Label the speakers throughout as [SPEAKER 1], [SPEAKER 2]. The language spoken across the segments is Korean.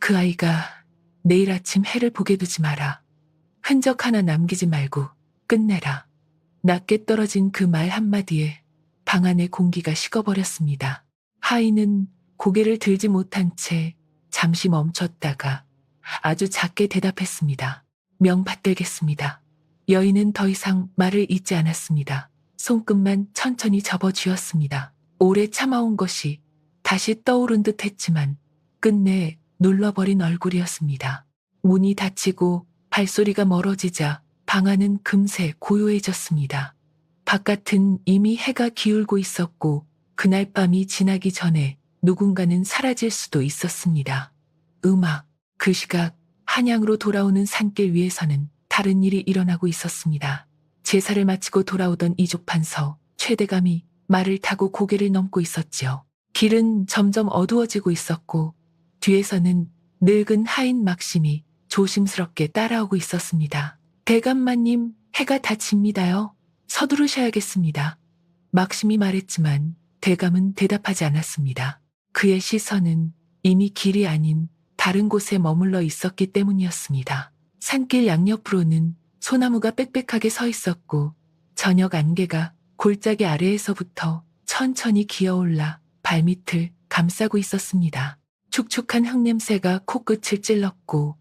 [SPEAKER 1] 그 아이가 내일 아침 해를 보게 두지 마라. 흔적 하나 남기지 말고 끝내라. 낮게 떨어진 그 말 한마디에 방 안의 공기가 식어버렸습니다. 하인은 고개를 들지 못한 채 잠시 멈췄다가 아주 작게 대답했습니다. 명받들겠습니다. 여인은 더 이상 말을 잇지 않았습니다. 손끝만 천천히 접어쥐었습니다. 오래 참아온 것이 다시 떠오른 듯 했지만 끝내 눌러버린 얼굴이었습니다. 문이 닫히고 발소리가 멀어지자 방 안은 금세 고요해졌습니다. 바깥은 이미 해가 기울고 있었고 그날 밤이 지나기 전에 누군가는 사라질 수도 있었습니다. 음악, 그 시각 한양으로 돌아오는 산길 위에서는 다른 일이 일어나고 있었습니다. 제사를 마치고 돌아오던 이족판서 최대감이 말을 타고 고개를 넘고 있었지요. 길은 점점 어두워지고 있었고 뒤에서는 늙은 하인 막심이 조심스럽게 따라오고 있었습니다. 대감마님, 해가 다 집니다요. 서두르셔야겠습니다. 막심이 말했지만 대감은 대답하지 않았습니다. 그의 시선은 이미 길이 아닌 다른 곳에 머물러 있었기 때문이었습니다. 산길 양옆으로는 소나무가 빽빽하게 서 있었고 저녁 안개가 골짜기 아래에서부터 천천히 기어올라 발밑을 감싸고 있었습니다. 축축한 흙냄새가 코끝을 찔렀고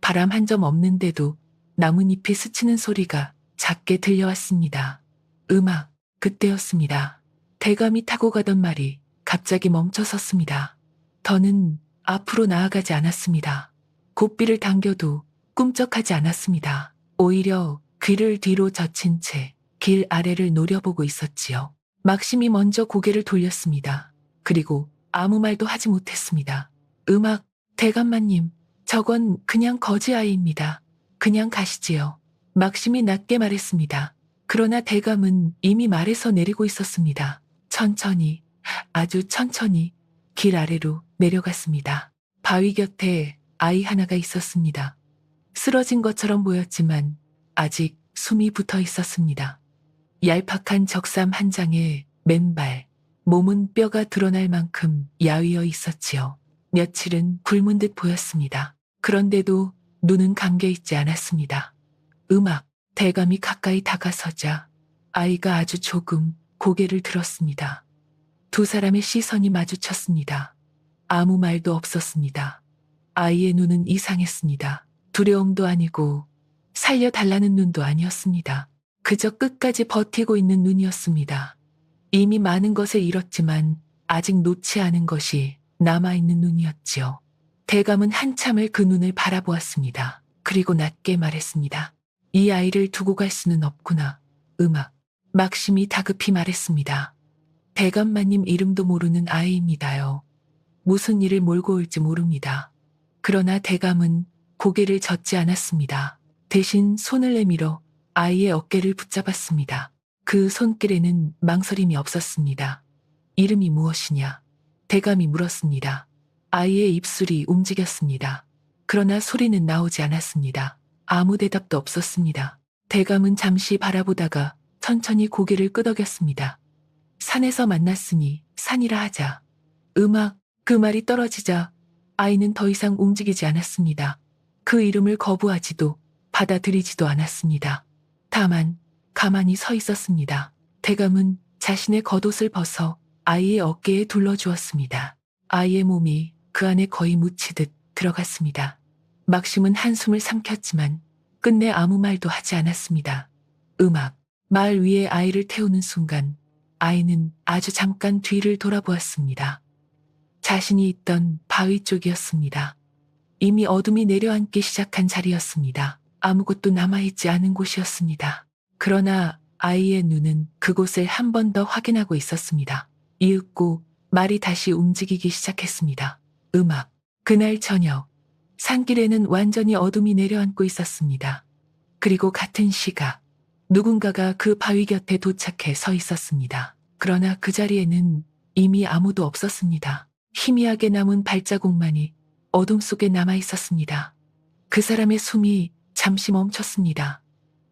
[SPEAKER 1] 바람 한 점 없는데도 나뭇잎이 스치는 소리가 작게 들려왔습니다. 음악, 그때였습니다. 대감이 타고 가던 말이 갑자기 멈춰섰습니다. 더는 앞으로 나아가지 않았습니다. 고삐를 당겨도 꿈쩍하지 않았습니다. 오히려 귀를 뒤로 젖힌 채 길 아래를 노려보고 있었지요. 막심이 먼저 고개를 돌렸습니다. 그리고 아무 말도 하지 못했습니다. 음악, 대감마님, 저건 그냥 거지아이입니다. 그냥 가시지요. 막심이 낮게 말했습니다. 그러나 대감은 이미 말에서 내리고 있었습니다. 천천히, 아주 천천히 길 아래로 내려갔습니다. 바위 곁에 아이 하나가 있었습니다. 쓰러진 것처럼 보였지만 아직 숨이 붙어 있었습니다. 얄팍한 적삼 한 장에 맨발, 몸은 뼈가 드러날 만큼 야위어 있었지요. 며칠은 굶은 듯 보였습니다. 그런데도 눈은 감겨 있지 않았습니다. 음악, 대감이 가까이 다가서자 아이가 아주 조금 고개를 들었습니다. 두 사람의 시선이 마주쳤습니다. 아무 말도 없었습니다. 아이의 눈은 이상했습니다. 두려움도 아니고 살려달라는 눈도 아니었습니다. 그저 끝까지 버티고 있는 눈이었습니다. 이미 많은 것을 잃었지만 아직 놓지 않은 것이 남아있는 눈이었지요. 대감은 한참을 그 눈을 바라보았습니다. 그리고 낮게 말했습니다. 이 아이를 두고 갈 수는 없구나. 음악, 막심이 다급히 말했습니다. 대감마님 이름도 모르는 아이입니다요. 무슨 일을 몰고 올지 모릅니다. 그러나 대감은 고개를 젓지 않았습니다. 대신 손을 내밀어 아이의 어깨를 붙잡았습니다. 그 손길에는 망설임이 없었습니다. 이름이 무엇이냐? 대감이 물었습니다. 아이의 입술이 움직였습니다. 그러나 소리는 나오지 않았습니다. 아무 대답도 없었습니다. 대감은 잠시 바라보다가 천천히 고개를 끄덕였습니다. 산에서 만났으니 산이라 하자. 음악, 그 말이 떨어지자 아이는 더 이상 움직이지 않았습니다. 그 이름을 거부하지도 받아들이지도 않았습니다. 다만 가만히 서 있었습니다. 대감은 자신의 겉옷을 벗어 아이의 어깨에 둘러주었습니다. 아이의 몸이 그 안에 거의 묻히듯 들어갔습니다. 막심은 한숨을 삼켰지만 끝내 아무 말도 하지 않았습니다. 음악, 말 위에 아이를 태우는 순간 아이는 아주 잠깐 뒤를 돌아보았습니다. 자신이 있던 바위 쪽이었습니다. 이미 어둠이 내려앉기 시작한 자리였습니다. 아무것도 남아있지 않은 곳이었습니다. 그러나 아이의 눈은 그곳을 한 번 더 확인하고 있었습니다. 이윽고 말이 다시 움직이기 시작했습니다. 음악, 그날 저녁 산길에는 완전히 어둠이 내려앉고 있었습니다. 그리고 같은 시각 누군가가 그 바위 곁에 도착해 서 있었습니다. 그러나 그 자리에는 이미 아무도 없었습니다. 희미하게 남은 발자국만이 어둠 속에 남아 있었습니다. 그 사람의 숨이 잠시 멈췄습니다.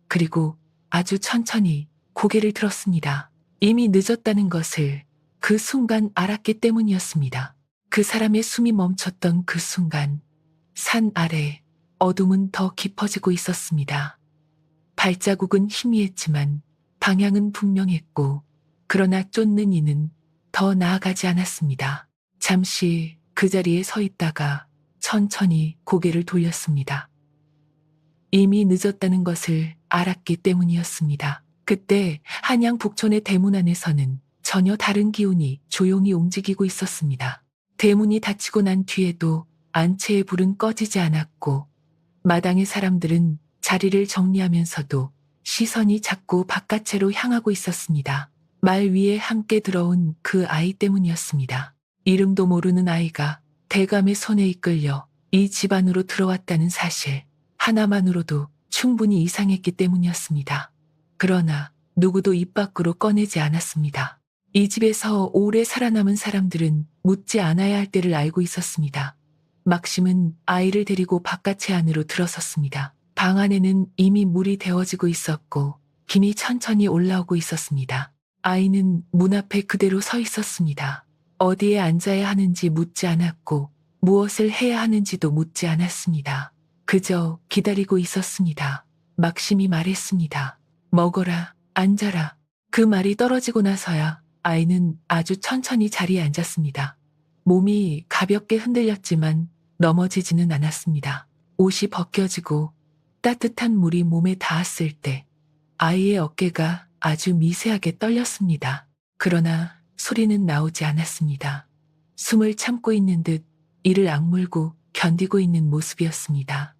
[SPEAKER 1] 그리고 아주 천천히 고개를 들었습니다. 이미 늦었다는 것을 그 순간 알았기 때문이었습니다. 그 사람의 숨이 멈췄던 그 순간 산 아래 어둠은 더 깊어지고 있었습니다. 발자국은 희미했지만 방향은 분명했고, 그러나 쫓는 이는 더 나아가지 않았습니다. 잠시 그 자리에 서 있다가 천천히 고개를 돌렸습니다. 이미 늦었다는 것을 알았기 때문이었습니다. 그때 한양 북촌의 대문 안에서는 전혀 다른 기운이 조용히 움직이고 있었습니다. 대문이 닫히고 난 뒤에도 안채의 불은 꺼지지 않았고, 마당의 사람들은 자리를 정리하면서도 시선이 자꾸 바깥으로 향하고 있었습니다. 말 위에 함께 들어온 그 아이 때문이었습니다. 이름도 모르는 아이가 대감의 손에 이끌려 이 집안으로 들어왔다는 사실 하나만으로도 충분히 이상했기 때문이었습니다. 그러나 누구도 입 밖으로 꺼내지 않았습니다. 이 집에서 오래 살아남은 사람들은 묻지 않아야 할 때를 알고 있었습니다. 막심은 아이를 데리고 바깥의 안으로 들어섰습니다. 방 안에는 이미 물이 데워지고 있었고 김이 천천히 올라오고 있었습니다. 아이는 문 앞에 그대로 서 있었습니다. 어디에 앉아야 하는지 묻지 않았고 무엇을 해야 하는지도 묻지 않았습니다. 그저 기다리고 있었습니다. 막심이 말했습니다. 먹어라, 앉아라. 그 말이 떨어지고 나서야 아이는 아주 천천히 자리에 앉았습니다. 몸이 가볍게 흔들렸지만 넘어지지는 않았습니다. 옷이 벗겨지고 따뜻한 물이 몸에 닿았을 때 아이의 어깨가 아주 미세하게 떨렸습니다. 그러나 소리는 나오지 않았습니다. 숨을 참고 있는 듯 이를 악물고 견디고 있는 모습이었습니다.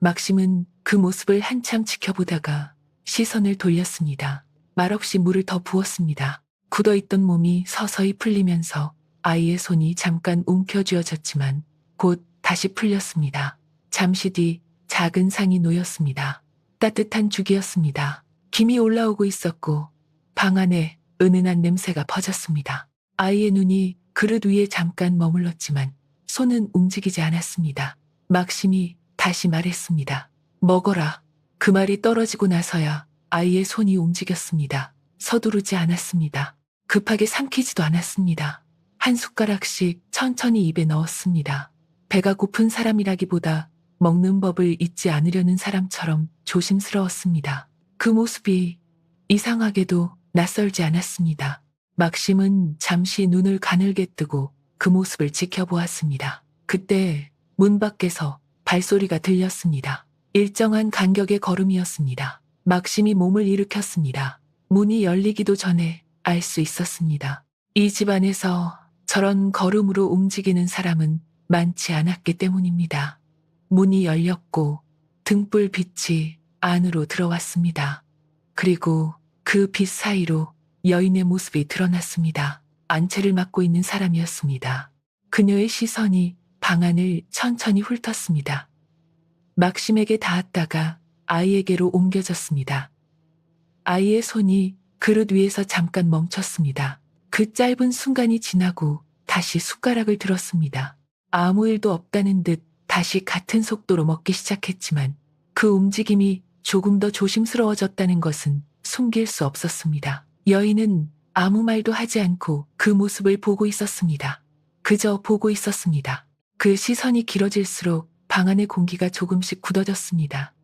[SPEAKER 1] 막심은 그 모습을 한참 지켜보다가 시선을 돌렸습니다. 말없이 물을 더 부었습니다. 굳어있던 몸이 서서히 풀리면서 아이의 손이 잠깐 움켜쥐어졌지만 곧 다시 풀렸습니다. 잠시 뒤 작은 상이 놓였습니다. 따뜻한 죽이었습니다. 김이 올라오고 있었고 방 안에 은은한 냄새가 퍼졌습니다. 아이의 눈이 그릇 위에 잠깐 머물렀지만 손은 움직이지 않았습니다. 막심이 다시 말했습니다. 먹어라. 그 말이 떨어지고 나서야 아이의 손이 움직였습니다. 서두르지 않았습니다. 급하게 삼키지도 않았습니다. 한 숟가락씩 천천히 입에 넣었습니다. 배가 고픈 사람이라기보다 먹는 법을 잊지 않으려는 사람처럼 조심스러웠습니다. 그 모습이 이상하게도 낯설지 않았습니다. 막심은 잠시 눈을 가늘게 뜨고 그 모습을 지켜보았습니다. 그때 문 밖에서 발소리가 들렸습니다. 일정한 간격의 걸음이었습니다. 막심이 몸을 일으켰습니다. 문이 열리기도 전에 알 수 있었습니다. 이 집안에서 저런 걸음으로 움직이는 사람은 많지 않았기 때문입니다. 문이 열렸고 등불 빛이 안으로 들어왔습니다. 그리고 그 빛 사이로 여인의 모습이 드러났습니다. 안채를 맡고 있는 사람이었습니다. 그녀의 시선이 방 안을 천천히 훑었습니다. 막심에게 닿았다가 아이에게로 옮겨졌습니다. 아이의 손이 그릇 위에서 잠깐 멈췄습니다. 그 짧은 순간이 지나고 다시 숟가락을 들었습니다. 아무 일도 없다는 듯 다시 같은 속도로 먹기 시작했지만 그 움직임이 조금 더 조심스러워졌다는 것은 숨길 수 없었습니다. 여인은 아무 말도 하지 않고 그 모습을 보고 있었습니다. 그저 보고 있었습니다. 그 시선이 길어질수록 방 안의 공기가 조금씩 굳어졌습니다.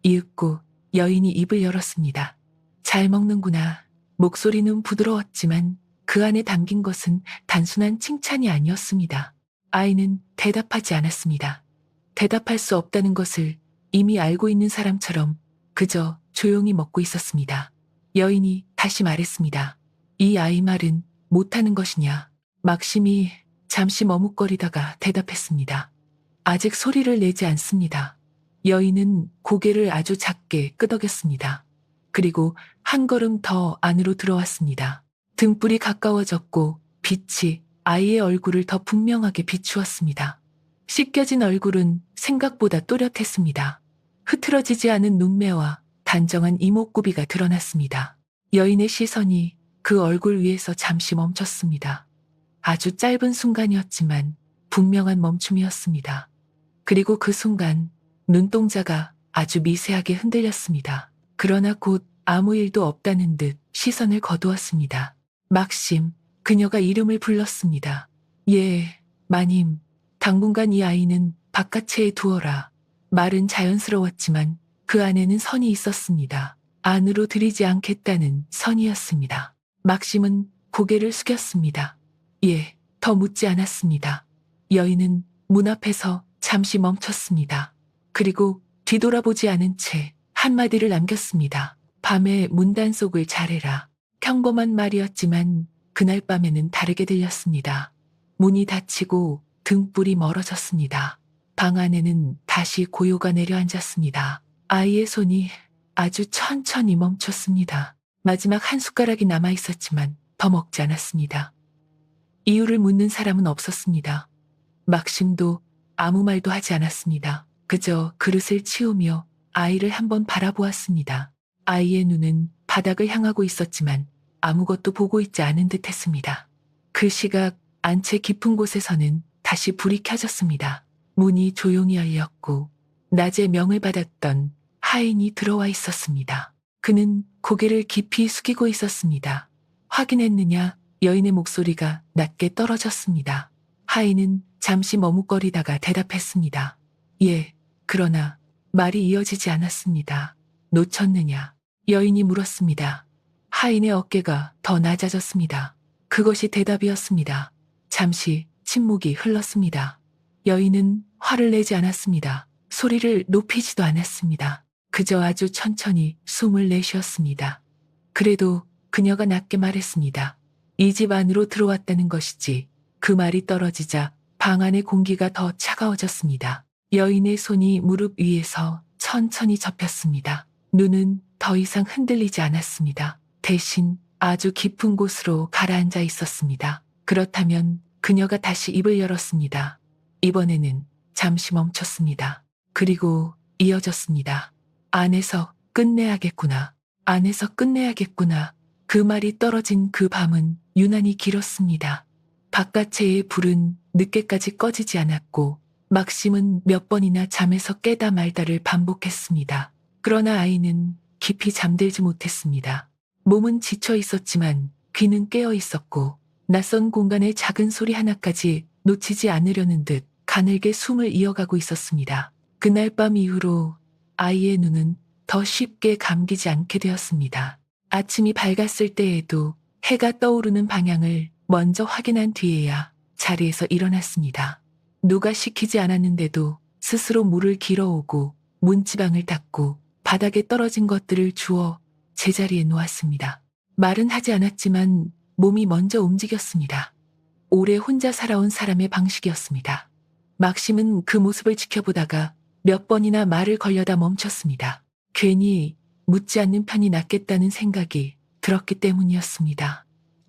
[SPEAKER 1] 이윽고 여인이 입을 열었습니다. 잘 먹는구나. 목소리는 부드러웠지만 그 안에 담긴 것은 단순한 칭찬이 아니었습니다. 아이는 대답하지 않았습니다. 대답할 수 없다는 것을 이미 알고 있는 사람처럼 그저 조용히 먹고 있었습니다. 여인이 다시 말했습니다. 이 아이 말은 못하는 것이냐? 막심이 잠시 머뭇거리다가 대답했습니다. 아직 소리를 내지 않습니다. 여인은 고개를 아주 작게 끄덕였습니다. 그리고 한 걸음 더 안으로 들어왔습니다. 등불이 가까워졌고 빛이 아이의 얼굴을 더 분명하게 비추었습니다. 씻겨진 얼굴은 생각보다 또렷했습니다. 흐트러지지 않은 눈매와 단정한 이목구비가 드러났습니다. 여인의 시선이 그 얼굴 위에서 잠시 멈췄습니다. 아주 짧은 순간이었지만 분명한 멈춤이었습니다. 그리고 그 순간 눈동자가 아주 미세하게 흔들렸습니다. 그러나 곧 아무 일도 없다는 듯 시선을 거두었습니다. 막심, 그녀가 이름을 불렀습니다. 예, 마님. 당분간 이 아이는 바깥채에 두어라. 말은 자연스러웠지만 그 안에는 선이 있었습니다. 안으로 들이지 않겠다는 선이었습니다. 막심은 고개를 숙였습니다. 예, 더 묻지 않았습니다. 여인은 문 앞에서 잠시 멈췄습니다. 그리고 뒤돌아보지 않은 채 한마디를 남겼습니다. 밤에 문단속을 잘해라. 평범한 말이었지만 그날 밤에는 다르게 들렸습니다. 문이 닫히고 등불이 멀어졌습니다. 방 안에는 다시 고요가 내려앉았습니다. 아이의 손이 아주 천천히 멈췄습니다. 마지막 한 숟가락이 남아 있었지만 더 먹지 않았습니다. 이유를 묻는 사람은 없었습니다. 막심도 아무 말도 하지 않았습니다. 그저 그릇을 치우며 아이를 한번 바라보았습니다. 아이의 눈은 바닥을 향하고 있었지만 아무것도 보고 있지 않은 듯 했습니다. 그 시각 안채 깊은 곳에서는 다시 불이 켜졌습니다. 문이 조용히 열렸고 낮에 명을 받았던 하인이 들어와 있었습니다. 그는 고개를 깊이 숙이고 있었습니다. 확인했느냐? 여인의 목소리가 낮게 떨어졌습니다. 하인은 잠시 머뭇거리다가 대답했습니다. 예, 그러나 말이 이어지지 않았습니다. 놓쳤느냐? 여인이 물었습니다. 하인의 어깨가 더 낮아졌습니다. 그것이 대답이었습니다. 잠시 침묵이 흘렀습니다. 여인은 화를 내지 않았습니다. 소리를 높이지도 않았습니다. 그저 아주 천천히 숨을 내쉬었습니다. 그래도 그녀가 낮게 말했습니다. 이 집 안으로 들어왔다는 것이지. 그 말이 떨어지자 방 안의 공기가 더 차가워졌습니다. 여인의 손이 무릎 위에서 천천히 접혔습니다. 눈은 더 이상 흔들리지 않았습니다. 대신 아주 깊은 곳으로 가라앉아 있었습니다. 그렇다면 그녀가 다시 입을 열었습니다. 이번에는 잠시 멈췄습니다. 그리고 이어졌습니다. 안에서 끝내야겠구나. 안에서 끝내야겠구나. 그 말이 떨어진 그 밤은 유난히 길었습니다. 바깥채의 불은 늦게까지 꺼지지 않았고 막심은 몇 번이나 잠에서 깨다 말다를 반복했습니다. 그러나 아이는 깊이 잠들지 못했습니다. 몸은 지쳐 있었지만 귀는 깨어 있었고 낯선 공간의 작은 소리 하나까지 놓치지 않으려는 듯 가늘게 숨을 이어가고 있었습니다. 그날 밤 이후로 아이의 눈은 더 쉽게 감기지 않게 되었습니다. 아침이 밝았을 때에도 해가 떠오르는 방향을 먼저 확인한 뒤에야 자리에서 일어났습니다. 누가 시키지 않았는데도 스스로 물을 길어오고 문지방을 닦고 바닥에 떨어진 것들을 주워 제자리에 놓았습니다. 말은 하지 않았지만 몸이 먼저 움직였습니다. 오래 혼자 살아온 사람의 방식이었습니다. 막심은 그 모습을 지켜보다가 몇 번이나 말을 걸려다 멈췄습니다. 괜히 묻지 않는 편이 낫겠다는 생각이 들었기 때문이었습니다.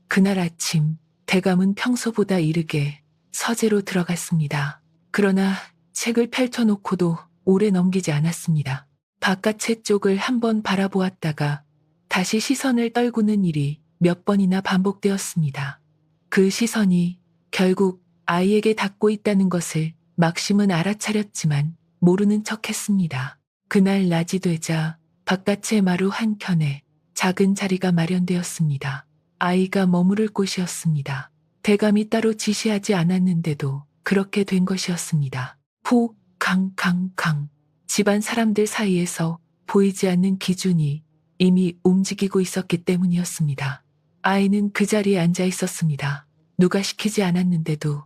[SPEAKER 1] 그날 아침 대감은 평소보다 이르게 서재로 들어갔습니다. 그러나 책을 펼쳐놓고도 오래 넘기지 않았습니다. 바깥책 쪽을 한번 바라보았다가 다시 시선을 떨구는 일이 몇 번이나 반복되었습니다. 그 시선이 결국 아이에게 닿고 있다는 것을 막심은 알아차렸지만 모르는 척했습니다. 그날 낮이 되자 바깥의 마루 한켠에 작은 자리가 마련되었습니다. 아이가 머무를 곳이었습니다. 대감이 따로 지시하지 않았는데도 그렇게 된 것이었습니다. 푹, 강, 강, 강. 집안 사람들 사이에서 보이지 않는 기준이 이미 움직이고 있었기 때문이었습니다. 아이는 그 자리에 앉아 있었습니다. 누가 시키지 않았는데도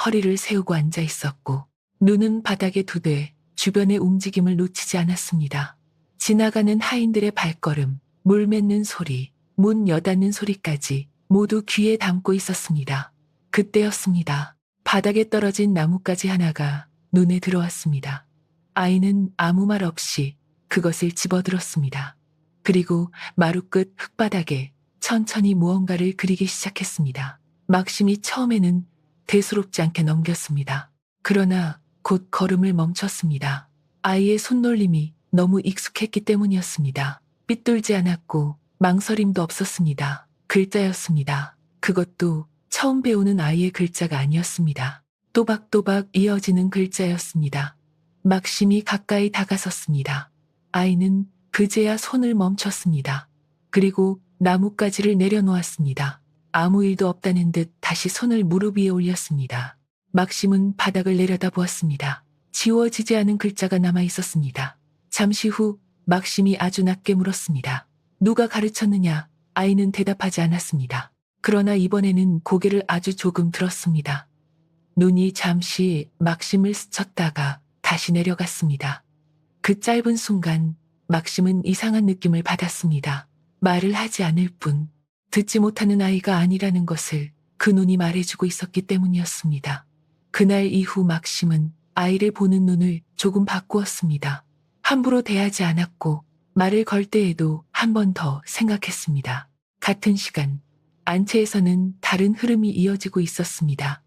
[SPEAKER 1] 허리를 세우고 앉아 있었고 눈은 바닥에 두되 주변의 움직임을 놓치지 않았습니다. 지나가는 하인들의 발걸음, 물 맺는 소리, 문 여닫는 소리까지 모두 귀에 담고 있었습니다. 그때였습니다. 바닥에 떨어진 나뭇가지 하나가 눈에 들어왔습니다. 아이는 아무 말 없이 그것을 집어들었습니다. 그리고 마루 끝 흙바닥에 천천히 무언가를 그리기 시작했습니다. 막심이 처음에는 대수롭지 않게 넘겼습니다. 그러나 곧 걸음을 멈췄습니다. 아이의 손놀림이 너무 익숙했기 때문이었습니다. 삐뚤지 않았고 망설임도 없었습니다. 글자였습니다. 그것도 처음 배우는 아이의 글자가 아니었습니다. 또박또박 이어지는 글자였습니다. 막심이 가까이 다가섰습니다. 아이는 그제야 손을 멈췄습니다. 그리고 나뭇가지를 내려놓았습니다. 아무 일도 없다는 듯 다시 손을 무릎 위에 올렸습니다. 막심은 바닥을 내려다보았습니다. 지워지지 않은 글자가 남아 있었습니다. 잠시 후 막심이 아주 낮게 물었습니다. 누가 가르쳤느냐? 아이는 대답하지 않았습니다. 그러나 이번에는 고개를 아주 조금 들었습니다. 눈이 잠시 막심을 스쳤다가 다시 내려갔습니다. 그 짧은 순간 막심은 이상한 느낌을 받았습니다. 말을 하지 않을 뿐 듣지 못하는 아이가 아니라는 것을 그 눈이 말해주고 있었기 때문이었습니다. 그날 이후 막심은 아이를 보는 눈을 조금 바꾸었습니다. 함부로 대하지 않았고 말을 걸 때에도 한 번 더 생각했습니다. 같은 시간 안채에서는 다른 흐름이 이어지고 있었습니다.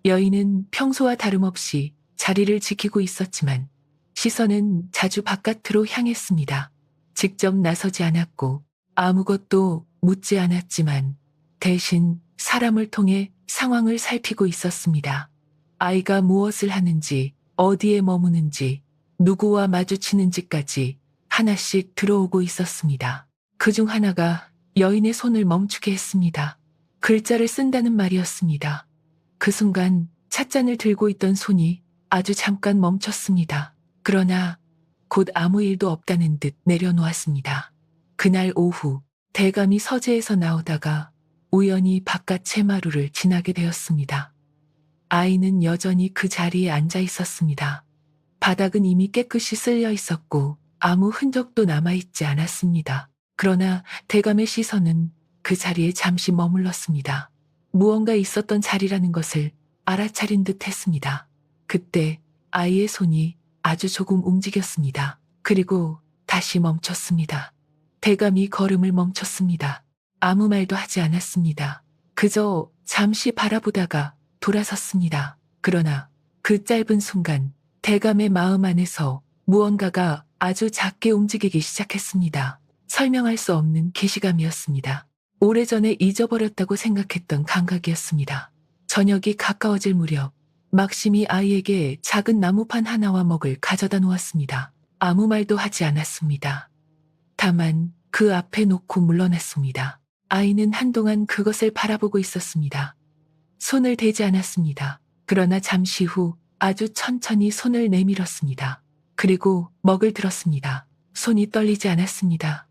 [SPEAKER 1] 여인은 평소와 다름없이 자리를 지키고 있었지만 시선은 자주 바깥으로 향했습니다. 직접 나서지 않았고 아무것도 묻지 않았지만 대신 사람을 통해 상황을 살피고 있었습니다. 아이가 무엇을 하는지, 어디에 머무는지, 누구와 마주치는지까지 하나씩 들어오고 있었습니다. 그중 하나가 여인의 손을 멈추게 했습니다. 글자를 쓴다는 말이었습니다. 그 순간 찻잔을 들고 있던 손이 아주 잠깐 멈췄습니다. 그러나 곧 아무 일도 없다는 듯 내려놓았습니다. 그날 오후 대감이 서재에서 나오다가 우연히 바깥 채마루를 지나게 되었습니다. 아이는 여전히 그 자리에 앉아 있었습니다. 바닥은 이미 깨끗이 쓸려 있었고 아무 흔적도 남아있지 않았습니다. 그러나 대감의 시선은 그 자리에 잠시 머물렀습니다. 무언가 있었던 자리라는 것을 알아차린 듯 했습니다. 그때 아이의 손이 아주 조금 움직였습니다. 그리고 다시 멈췄습니다. 대감이 걸음을 멈췄습니다. 아무 말도 하지 않았습니다. 그저 잠시 바라보다가 돌아섰습니다. 그러나 그 짧은 순간 대감의 마음 안에서 무언가가 아주 작게 움직이기 시작했습니다. 설명할 수 없는 기시감이었습니다. 오래전에 잊어버렸다고 생각했던 감각이었습니다. 저녁이 가까워질 무렵 막심이 아이에게 작은 나무판 하나와 먹을 가져다 놓았습니다. 아무 말도 하지 않았습니다. 다만 그 앞에 놓고 물러났습니다. 아이는 한동안 그것을 바라보고 있었습니다. 손을 대지 않았습니다. 그러나 잠시 후 아주 천천히 손을 내밀었습니다. 그리고 먹을 들었습니다. 손이 떨리지 않았습니다.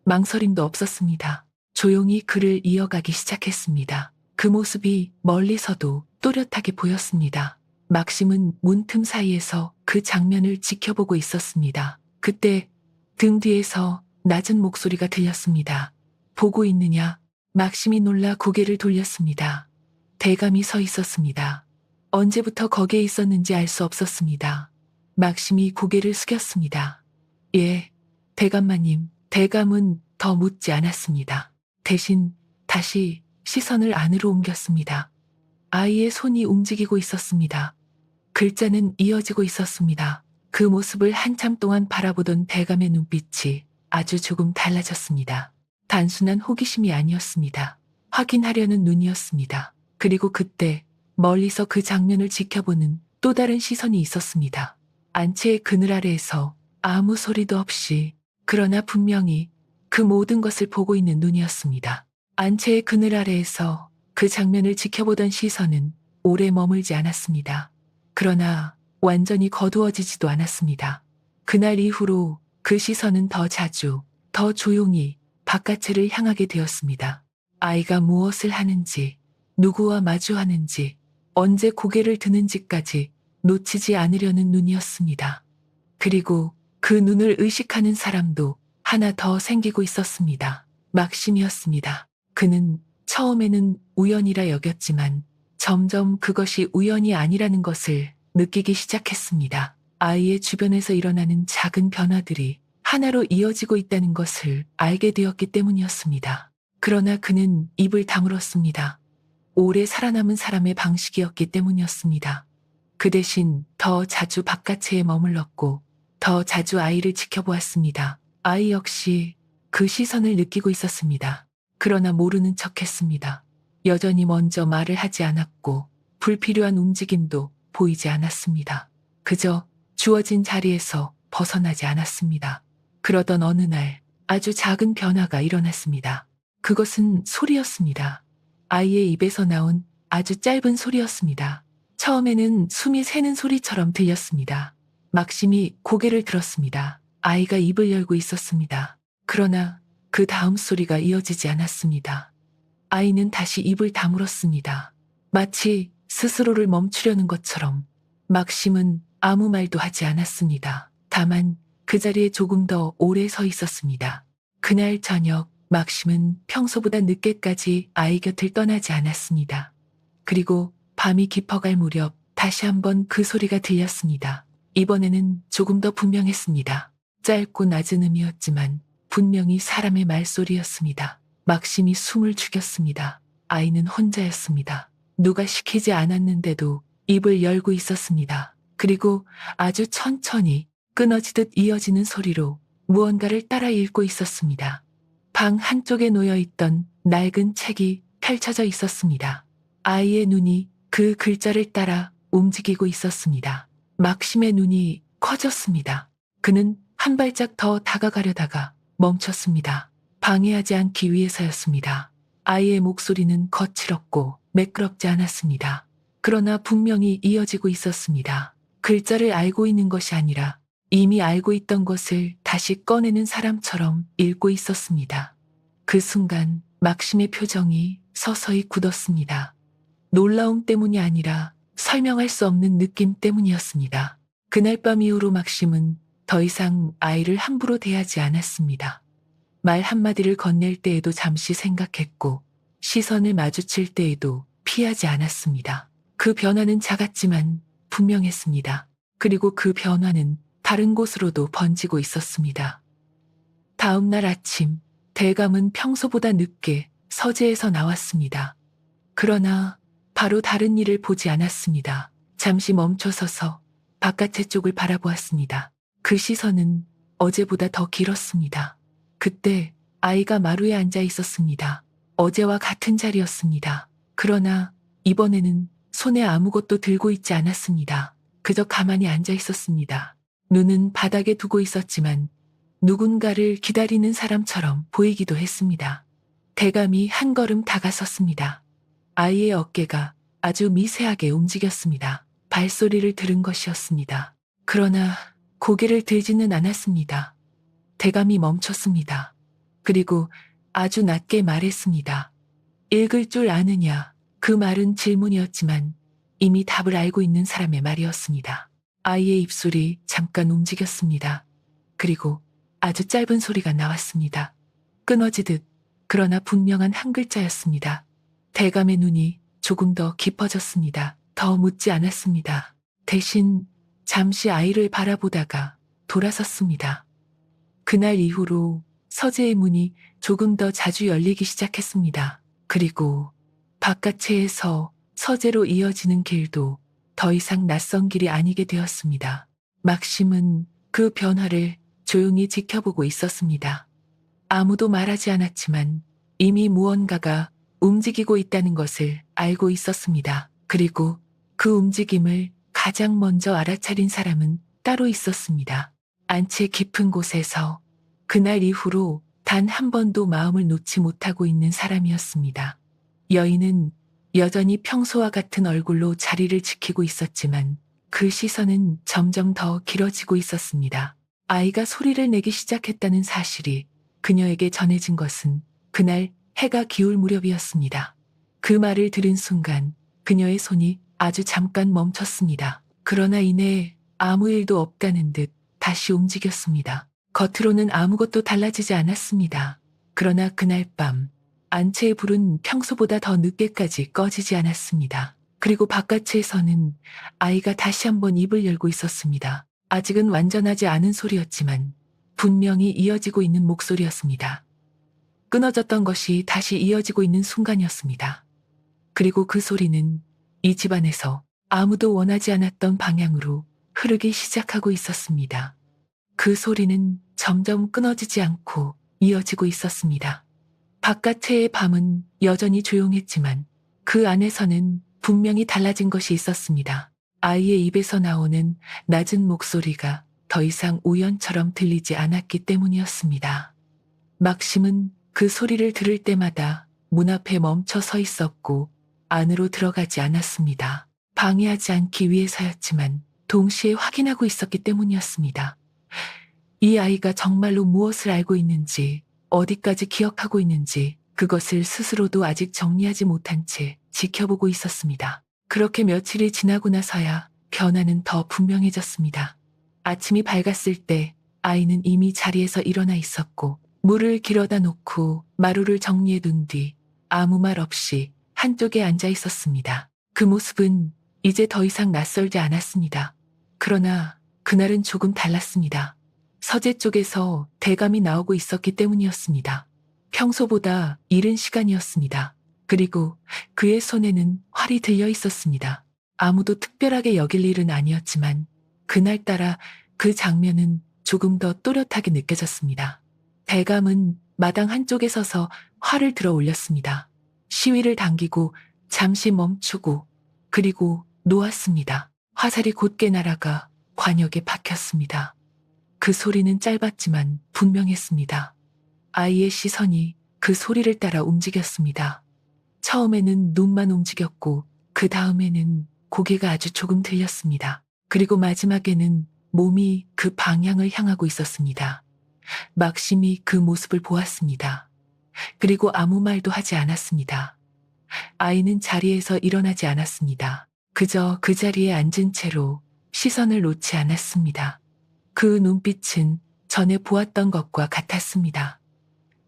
[SPEAKER 1] 망설임도 없었습니다. 조용히 글을 이어가기 시작했습니다. 그 모습이 멀리서도 또렷하게 보였습니다. 막심은 문틈 사이에서 그 장면을 지켜보고 있었습니다. 그때 등 뒤에서 낮은 목소리가 들렸습니다. 보고 있느냐? 막심이 놀라 고개를 돌렸습니다. 대감이 서 있었습니다. 언제부터 거기에 있었는지 알 수 없었습니다. 막심이 고개를 숙였습니다. 예, 대감마님. 대감은 더 묻지 않았습니다. 대신 다시 시선을 안으로 옮겼습니다. 아이의 손이 움직이고 있었습니다. 글자는 이어지고 있었습니다. 그 모습을 한참 동안 바라보던 대감의 눈빛이 아주 조금 달라졌습니다. 단순한 호기심이 아니었습니다. 확인하려는 눈이었습니다. 그리고 그때 멀리서 그 장면을 지켜보는 또 다른 시선이 있었습니다. 안채의 그늘 아래에서 아무 소리도 없이 그러나 분명히 그 모든 것을 보고 있는 눈이었습니다. 안채의 그늘 아래에서 그 장면을 지켜보던 시선은 오래 머물지 않았습니다. 그러나 완전히 거두어지지도 않았습니다. 그날 이후로 그 시선은 더 자주, 더 조용히 바깥을 향하게 되었습니다. 아이가 무엇을 하는지, 누구와 마주하는지, 언제 고개를 드는지까지 놓치지 않으려는 눈이었습니다. 그리고 그 눈을 의식하는 사람도 하나 더 생기고 있었습니다. 막심이었습니다. 그는 처음에는 우연이라 여겼지만 점점 그것이 우연이 아니라는 것을 느끼기 시작했습니다. 아이의 주변에서 일어나는 작은 변화들이 하나로 이어지고 있다는 것을 알게 되었기 때문이었습니다. 그러나 그는 입을 다물었습니다. 오래 살아남은 사람의 방식이었기 때문이었습니다. 그 대신 더 자주 바깥에 머물렀고 더 자주 아이를 지켜보았습니다. 아이 역시 그 시선을 느끼고 있었습니다. 그러나 모르는 척했습니다. 여전히 먼저 말을 하지 않았고 불필요한 움직임도 보이지 않았습니다. 그저 주어진 자리에서 벗어나지 않았습니다. 그러던 어느 날 아주 작은 변화가 일어났습니다. 그것은 소리였습니다. 아이의 입에서 나온 아주 짧은 소리였습니다. 처음에는 숨이 새는 소리처럼 들렸습니다. 막심이 고개를 들었습니다. 아이가 입을 열고 있었습니다. 그러나 그 다음 소리가 이어지지 않았습니다. 아이는 다시 입을 다물었습니다. 마치 스스로를 멈추려는 것처럼. 막심은 아무 말도 하지 않았습니다. 다만 그 자리에 조금 더 오래 서 있었습니다. 그날 저녁 막심은 평소보다 늦게까지 아이 곁을 떠나지 않았습니다. 그리고 밤이 깊어갈 무렵 다시 한번 그 소리가 들렸습니다. 이번에는 조금 더 분명했습니다. 짧고 낮은 음이었지만 분명히 사람의 말소리였습니다. 막심이 숨을 죽였습니다. 아이는 혼자였습니다. 누가 시키지 않았는데도 입을 열고 있었습니다. 그리고 아주 천천히 끊어지듯 이어지는 소리로 무언가를 따라 읽고 있었습니다. 방 한쪽에 놓여 있던 낡은 책이 펼쳐져 있었습니다. 아이의 눈이 그 글자를 따라 움직이고 있었습니다. 막심의 눈이 커졌습니다. 그는 한 발짝 더 다가가려다가 멈췄습니다. 방해하지 않기 위해서였습니다. 아이의 목소리는 거칠었고 매끄럽지 않았습니다. 그러나 분명히 이어지고 있었습니다. 글자를 알고 있는 것이 아니라 이미 알고 있던 것을 다시 꺼내는 사람처럼 읽고 있었습니다. 그 순간 막심의 표정이 서서히 굳었습니다. 놀라움 때문이 아니라 설명할 수 없는 느낌 때문이었습니다. 그날 밤 이후로 막심은 더 이상 아이를 함부로 대하지 않았습니다. 말 한마디를 건넬 때에도 잠시 생각했고 시선을 마주칠 때에도 피하지 않았습니다. 그 변화는 작았지만 분명했습니다. 그리고 그 변화는 다른 곳으로도 번지고 있었습니다. 다음 날 아침, 대감은 평소보다 늦게 서재에서 나왔습니다. 그러나 바로 다른 일을 보지 않았습니다. 잠시 멈춰서서 바깥의 쪽을 바라보았습니다. 그 시선은 어제보다 더 길었습니다. 그때 아이가 마루에 앉아 있었습니다. 어제와 같은 자리였습니다. 그러나 이번에는 손에 아무것도 들고 있지 않았습니다. 그저 가만히 앉아 있었습니다. 눈은 바닥에 두고 있었지만 누군가를 기다리는 사람처럼 보이기도 했습니다. 대감이 한 걸음 다가섰습니다. 아이의 어깨가 아주 미세하게 움직였습니다. 발소리를 들은 것이었습니다. 그러나 고개를 들지는 않았습니다. 대감이 멈췄습니다. 그리고 아주 낮게 말했습니다. 읽을 줄 아느냐? 그 말은 질문이었지만 이미 답을 알고 있는 사람의 말이었습니다. 아이의 입술이 잠깐 움직였습니다. 그리고 아주 짧은 소리가 나왔습니다. 끊어지듯 그러나 분명한 한 글자였습니다. 대감의 눈이 조금 더 깊어졌습니다. 더 묻지 않았습니다. 대신 잠시 아이를 바라보다가 돌아섰습니다. 그날 이후로 서재의 문이 조금 더 자주 열리기 시작했습니다. 그리고 바깥체에서 서재로 이어지는 길도 더 이상 낯선 길이 아니게 되었습니다. 막심은 그 변화를 조용히 지켜보고 있었습니다. 아무도 말하지 않았지만 이미 무언가가 움직이고 있다는 것을 알고 있었습니다. 그리고 그 움직임을 가장 먼저 알아차린 사람은 따로 있었습니다. 안채 깊은 곳에서 그날 이후로 단 한 번도 마음을 놓지 못하고 있는 사람이었습니다. 여인은 여전히 평소와 같은 얼굴로 자리를 지키고 있었지만 그 시선은 점점 더 길어지고 있었습니다. 아이가 소리를 내기 시작했다는 사실이 그녀에게 전해진 것은 그날 해가 기울 무렵이었습니다. 그 말을 들은 순간 그녀의 손이 아주 잠깐 멈췄습니다. 그러나 이내 아무 일도 없다는 듯 다시 움직였습니다. 겉으로는 아무것도 달라지지 않았습니다. 그러나 그날 밤 안채의 불은 평소보다 더 늦게까지 꺼지지 않았습니다. 그리고 바깥에서는 아이가 다시 한번 입을 열고 있었습니다. 아직은 완전하지 않은 소리였지만 분명히 이어지고 있는 목소리였습니다. 끊어졌던 것이 다시 이어지고 있는 순간이었습니다. 그리고 그 소리는 이 집안에서 아무도 원하지 않았던 방향으로 흐르기 시작하고 있었습니다. 그 소리는 점점 끊어지지 않고 이어지고 있었습니다. 바깥의 밤은 여전히 조용했지만 그 안에서는 분명히 달라진 것이 있었습니다. 아이의 입에서 나오는 낮은 목소리가 더 이상 우연처럼 들리지 않았기 때문이었습니다. 막심은 그 소리를 들을 때마다 문 앞에 멈춰 서 있었고 안으로 들어가지 않았습니다. 방해하지 않기 위해서였지만 동시에 확인하고 있었기 때문이었습니다. 이 아이가 정말로 무엇을 알고 있는지, 어디까지 기억하고 있는지, 그것을 스스로도 아직 정리하지 못한 채 지켜보고 있었습니다. 그렇게 며칠이 지나고 나서야 변화는 더 분명해졌습니다. 아침이 밝았을 때 아이는 이미 자리에서 일어나 있었고, 물을 길어다 놓고 마루를 정리해 둔 뒤 아무 말 없이 한쪽에 앉아 있었습니다. 그 모습은 이제 더 이상 낯설지 않았습니다. 그러나 그날은 조금 달랐습니다. 서재 쪽에서 대감이 나오고 있었기 때문이었습니다. 평소보다 이른 시간이었습니다. 그리고 그의 손에는 활이 들려 있었습니다. 아무도 특별하게 여길 일은 아니었지만 그날따라 그 장면은 조금 더 또렷하게 느껴졌습니다. 대감은 마당 한쪽에 서서 활을 들어 올렸습니다. 시위를 당기고 잠시 멈추고 그리고 놓았습니다. 화살이 곧게 날아가 관역에 박혔습니다. 그 소리는 짧았지만 분명했습니다. 아이의 시선이 그 소리를 따라 움직였습니다. 처음에는 눈만 움직였고 그 다음에는 고개가 아주 조금 들렸습니다. 그리고 마지막에는 몸이 그 방향을 향하고 있었습니다. 막심이 그 모습을 보았습니다. 그리고 아무 말도 하지 않았습니다. 아이는 자리에서 일어나지 않았습니다. 그저 그 자리에 앉은 채로 시선을 놓지 않았습니다. 그 눈빛은 전에 보았던 것과 같았습니다.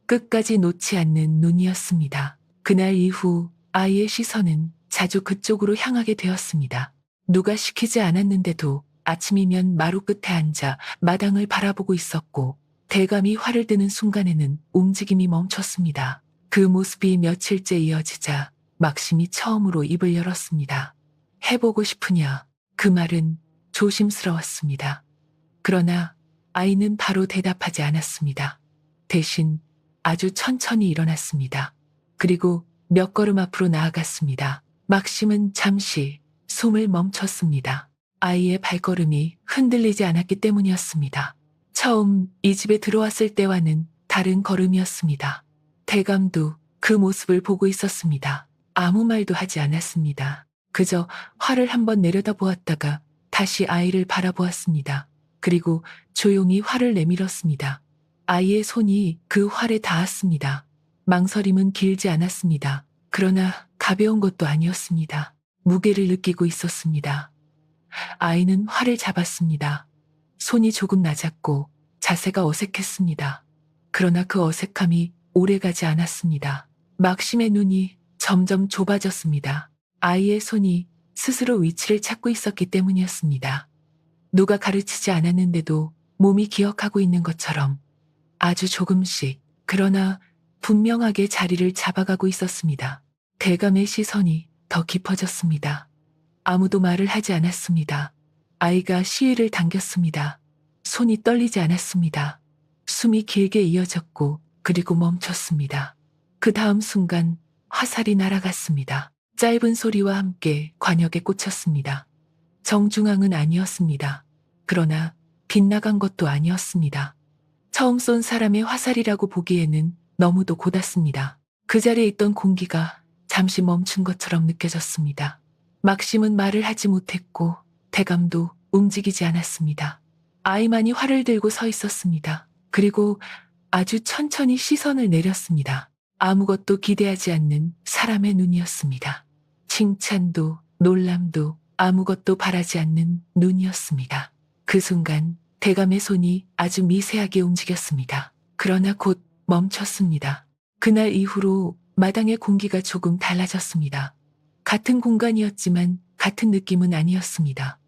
[SPEAKER 1] 끝까지 놓지 않는 눈이었습니다. 그날 이후 아이의 시선은 자주 그쪽으로 향하게 되었습니다. 누가 시키지 않았는데도 아침이면 마루 끝에 앉아 마당을 바라보고 있었고 대감이 활을 드는 순간에는 움직임이 멈췄습니다. 그 모습이 며칠째 이어지자 막심이 처음으로 입을 열었습니다. 해보고 싶으냐? 그 말은 조심스러웠습니다. 그러나 아이는 바로 대답하지 않았습니다. 대신 아주 천천히 일어났습니다. 그리고 몇 걸음 앞으로 나아갔습니다. 막심은 잠시 숨을 멈췄습니다. 아이의 발걸음이 흔들리지 않았기 때문이었습니다. 처음 이 집에 들어왔을 때와는 다른 걸음이었습니다. 대감도 그 모습을 보고 있었습니다. 아무 말도 하지 않았습니다. 그저 활을 한번 내려다보았다가 다시 아이를 바라보았습니다. 그리고 조용히 활을 내밀었습니다. 아이의 손이 그 활에 닿았습니다. 망설임은 길지 않았습니다. 그러나 가벼운 것도 아니었습니다. 무게를 느끼고 있었습니다. 아이는 활을 잡았습니다. 손이 조금 낮았고 자세가 어색했습니다. 그러나 그 어색함이 오래가지 않았습니다. 막심의 눈이 점점 좁아졌습니다. 아이의 손이 스스로 위치를 찾고 있었기 때문이었습니다. 누가 가르치지 않았는데도 몸이 기억하고 있는 것처럼 아주 조금씩 그러나 분명하게 자리를 잡아가고 있었습니다. 대감의 시선이 더 깊어졌습니다. 아무도 말을 하지 않았습니다. 아이가 시위를 당겼습니다. 손이 떨리지 않았습니다. 숨이 길게 이어졌고 그리고 멈췄습니다. 그 다음 순간 화살이 날아갔습니다. 짧은 소리와 함께 관역에 꽂혔습니다. 정중앙은 아니었습니다. 그러나 빗나간 것도 아니었습니다. 처음 쏜 사람의 화살이라고 보기에는 너무도 고닫습니다. 그 자리에 있던 공기가 잠시 멈춘 것처럼 느껴졌습니다. 막심은 말을 하지 못했고 대감도 움직이지 않았습니다. 아이만이 활을 들고 서 있었습니다. 그리고 아주 천천히 시선을 내렸습니다. 아무것도 기대하지 않는 사람의 눈이었습니다. 칭찬도 놀람도 아무것도 바라지 않는 눈이었습니다. 그 순간 대감의 손이 아주 미세하게 움직였습니다. 그러나 곧 멈췄습니다. 그날 이후로 마당의 공기가 조금 달라졌습니다. 같은 공간이었지만 같은 느낌은 아니었습니다.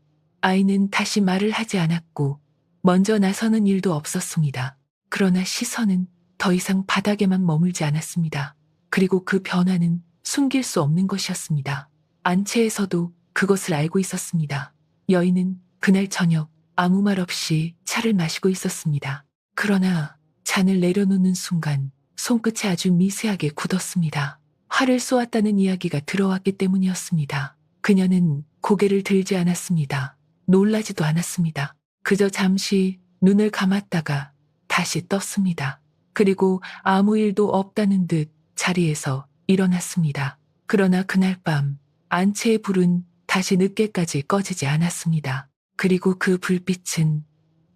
[SPEAKER 1] 아이는 다시 말을 하지 않았고 먼저 나서는 일도 없었습니다. 그러나 시선은 더 이상 바닥에만 머물지 않았습니다. 그리고 그 변화는 숨길 수 없는 것이었습니다. 안채에서도 그것을 알고 있었습니다. 여인은 그날 저녁 아무 말 없이 차를 마시고 있었습니다. 그러나 잔을 내려놓는 순간 손끝이 아주 미세하게 굳었습니다. 활을 쏘았다는 이야기가 들어왔기 때문이었습니다. 그녀는 고개를 들지 않았습니다. 놀라지도 않았습니다. 그저 잠시 눈을 감았다가 다시 떴습니다. 그리고 아무 일도 없다는 듯 자리에서 일어났습니다. 그러나 그날 밤 안채의 불은 다시 늦게까지 꺼지지 않았습니다. 그리고 그 불빛은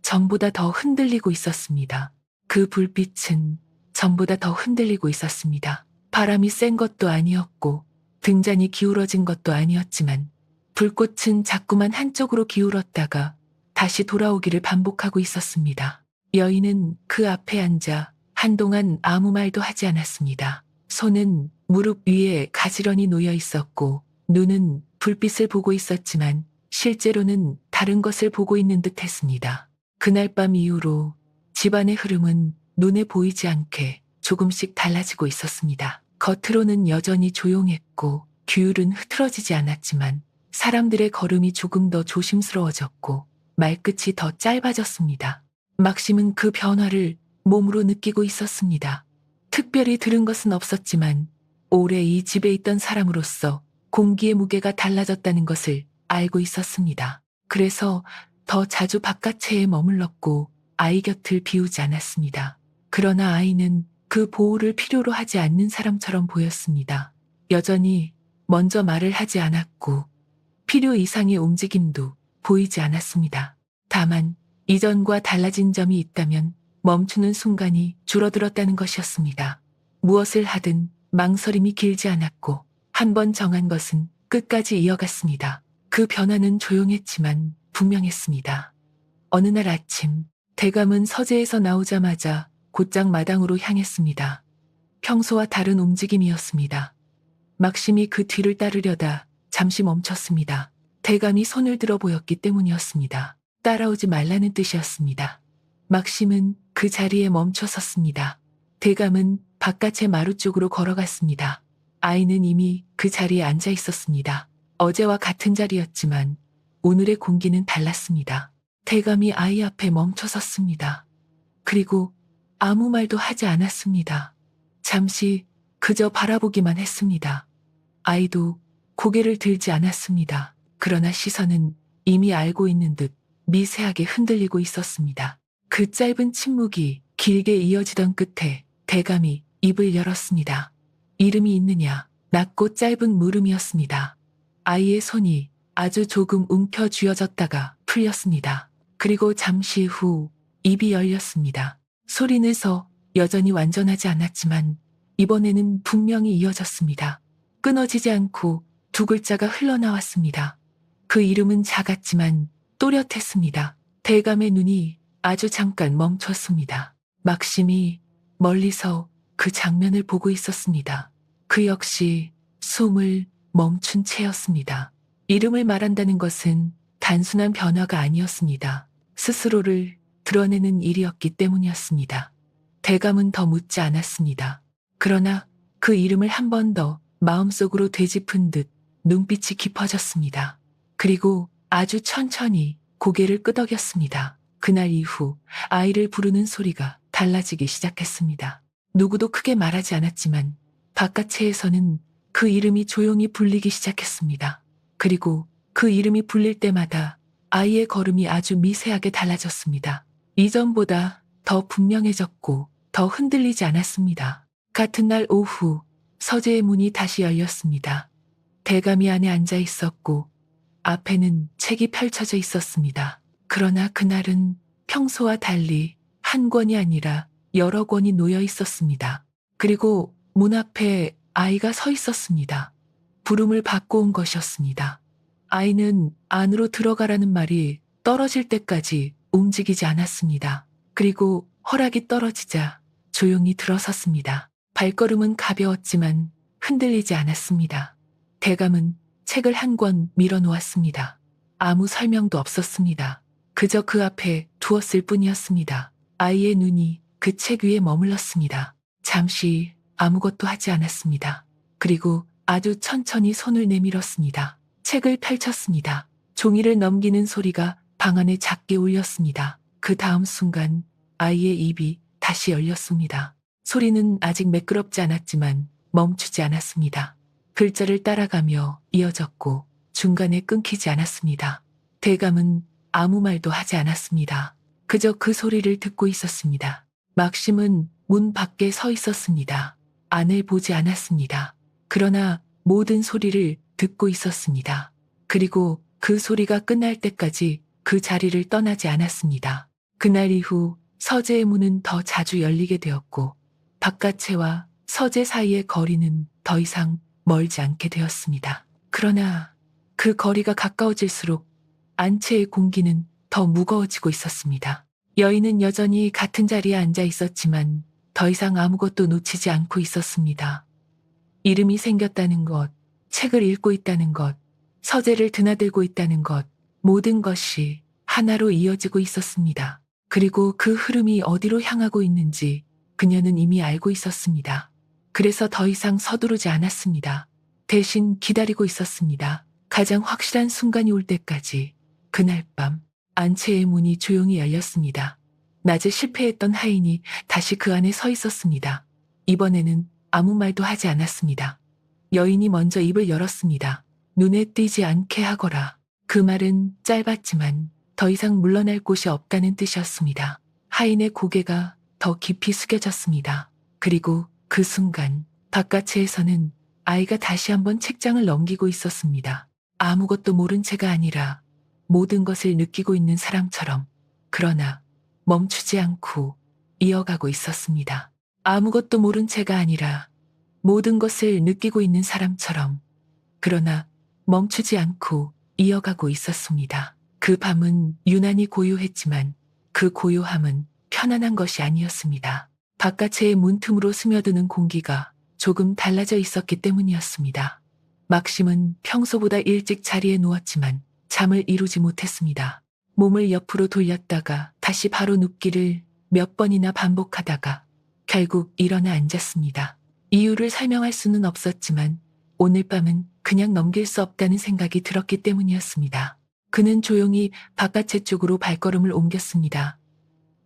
[SPEAKER 1] 전보다 더 흔들리고 있었습니다. 그 불빛은 전보다 더 흔들리고 있었습니다. 바람이 센 것도 아니었고 등잔이 기울어진 것도 아니었지만 불꽃은 자꾸만 한쪽으로 기울었다가 다시 돌아오기를 반복하고 있었습니다. 여인은 그 앞에 앉아 한동안 아무 말도 하지 않았습니다. 손은 무릎 위에 가지런히 놓여 있었고 눈은 불빛을 보고 있었지만 실제로는 다른 것을 보고 있는 듯 했습니다. 그날 밤 이후로 집안의 흐름은 눈에 보이지 않게 조금씩 달라지고 있었습니다. 겉으로는 여전히 조용했고 규율은 흐트러지지 않았지만 사람들의 걸음이 조금 더 조심스러워졌고 말끝이 더 짧아졌습니다. 막심은 그 변화를 몸으로 느끼고 있었습니다. 특별히 들은 것은 없었지만 오래 이 집에 있던 사람으로서 공기의 무게가 달라졌다는 것을 알고 있었습니다. 그래서 더 자주 바깥체에 머물렀고 아이 곁을 비우지 않았습니다. 그러나 아이는 그 보호를 필요로 하지 않는 사람처럼 보였습니다. 여전히 먼저 말을 하지 않았고 필요 이상의 움직임도 보이지 않았습니다. 다만 이전과 달라진 점이 있다면 멈추는 순간이 줄어들었다는 것이었습니다. 무엇을 하든 망설임이 길지 않았고 한 번 정한 것은 끝까지 이어갔습니다. 그 변화는 조용했지만 분명했습니다. 어느 날 아침 대감은 서재에서 나오자마자 곧장 마당으로 향했습니다. 평소와 다른 움직임이었습니다. 막심이 그 뒤를 따르려다 잠시 멈췄습니다. 대감이 손을 들어 보였기 때문이었습니다. 따라오지 말라는 뜻이었습니다. 막심은 그 자리에 멈춰 섰습니다. 대감은 바깥의 마루 쪽으로 걸어갔습니다. 아이는 이미 그 자리에 앉아 있었습니다. 어제와 같은 자리였지만 오늘의 공기는 달랐습니다. 대감이 아이 앞에 멈춰 섰습니다. 그리고 아무 말도 하지 않았습니다. 잠시 그저 바라보기만 했습니다. 아이도 고개를 들지 않았습니다. 그러나 시선은 이미 알고 있는 듯 미세하게 흔들리고 있었습니다. 그 짧은 침묵이 길게 이어지던 끝에 대감이 입을 열었습니다. 이름이 있느냐? 낮고 짧은 물음이었습니다. 아이의 손이 아주 조금 움켜쥐어졌다가 풀렸습니다. 그리고 잠시 후 입이 열렸습니다. 소리내서 여전히 완전하지 않았지만 이번에는 분명히 이어졌습니다. 끊어지지 않고 두 글자가 흘러나왔습니다. 그 이름은 작았지만 또렷했습니다. 대감의 눈이 아주 잠깐 멈췄습니다. 막심이 멀리서 그 장면을 보고 있었습니다. 그 역시 숨을 멈춘 채였습니다. 이름을 말한다는 것은 단순한 변화가 아니었습니다. 스스로를 드러내는 일이었기 때문이었습니다. 대감은 더 묻지 않았습니다. 그러나 그 이름을 한 번 더 마음속으로 되짚은 듯 눈빛이 깊어졌습니다. 그리고 아주 천천히 고개를 끄덕였습니다. 그날 이후 아이를 부르는 소리가 달라지기 시작했습니다. 누구도 크게 말하지 않았지만 바깥체에서는 그 이름이 조용히 불리기 시작했습니다. 그리고 그 이름이 불릴 때마다 아이의 걸음이 아주 미세하게 달라졌습니다. 이전보다 더 분명해졌고 더 흔들리지 않았습니다. 같은 날 오후 서재의 문이 다시 열렸습니다. 대감이 안에 앉아 있었고 앞에는 책이 펼쳐져 있었습니다. 그러나 그날은 평소와 달리 한 권이 아니라 여러 권이 놓여 있었습니다. 그리고 문 앞에 아이가 서 있었습니다. 부름을 받고 온 것이었습니다. 아이는 안으로 들어가라는 말이 떨어질 때까지 움직이지 않았습니다. 그리고 허락이 떨어지자 조용히 들어섰습니다. 발걸음은 가벼웠지만 흔들리지 않았습니다. 대감은 책을 한 권 밀어놓았습니다. 아무 설명도 없었습니다. 그저 그 앞에 두었을 뿐이었습니다. 아이의 눈이 그 책 위에 머물렀습니다. 잠시 아무것도 하지 않았습니다. 그리고 아주 천천히 손을 내밀었습니다. 책을 펼쳤습니다. 종이를 넘기는 소리가 방 안에 작게 울렸습니다. 그 다음 순간 아이의 입이 다시 열렸습니다. 소리는 아직 매끄럽지 않았지만 멈추지 않았습니다. 글자를 따라가며 이어졌고 중간에 끊기지 않았습니다. 대감은 아무 말도 하지 않았습니다. 그저 그 소리를 듣고 있었습니다. 막심은 문 밖에 서 있었습니다. 안을 보지 않았습니다. 그러나 모든 소리를 듣고 있었습니다. 그리고 그 소리가 끝날 때까지 그 자리를 떠나지 않았습니다. 그날 이후 서재의 문은 더 자주 열리게 되었고 바깥채와 서재 사이의 거리는 더 이상 멀지 않게 되었습니다. 그러나 그 거리가 가까워질수록 안채의 공기는 더 무거워지고 있었습니다. 여인은 여전히 같은 자리에 앉아 있었지만 더 이상 아무것도 놓치지 않고 있었습니다. 이름이 생겼다는 것, 책을 읽고 있다는 것, 서재를 드나들고 있다는 것, 모든 것이 하나로 이어지고 있었습니다. 그리고 그 흐름이 어디로 향하고 있는지 그녀는 이미 알고 있었습니다. 그래서 더 이상 서두르지 않았습니다. 대신 기다리고 있었습니다. 가장 확실한 순간이 올 때까지. 그날 밤 안채의 문이 조용히 열렸습니다. 낮에 실패했던 하인이 다시 그 안에 서 있었습니다. 이번에는 아무 말도 하지 않았습니다. 여인이 먼저 입을 열었습니다. 눈에 띄지 않게 하거라. 그 말은 짧았지만 더 이상 물러날 곳이 없다는 뜻이었습니다. 하인의 고개가 더 깊이 숙여졌습니다. 그리고 그 순간 바깥체에서는 아이가 다시 한번 책장을 넘기고 있었습니다. 아무것도 모른 채가 아니라 모든 것을 느끼고 있는 사람처럼, 그러나 멈추지 않고 이어가고 있었습니다. 아무것도 모른 채가 아니라 모든 것을 느끼고 있는 사람처럼, 그러나 멈추지 않고 이어가고 있었습니다. 그 밤은 유난히 고요했지만 그 고요함은 편안한 것이 아니었습니다. 바깥의 문틈으로 스며드는 공기가 조금 달라져 있었기 때문이었습니다. 막심은 평소보다 일찍 자리에 누웠지만 잠을 이루지 못했습니다. 몸을 옆으로 돌렸다가 다시 바로 눕기를 몇 번이나 반복하다가 결국 일어나 앉았습니다. 이유를 설명할 수는 없었지만 오늘 밤은 그냥 넘길 수 없다는 생각이 들었기 때문이었습니다. 그는 조용히 바깥의 쪽으로 발걸음을 옮겼습니다.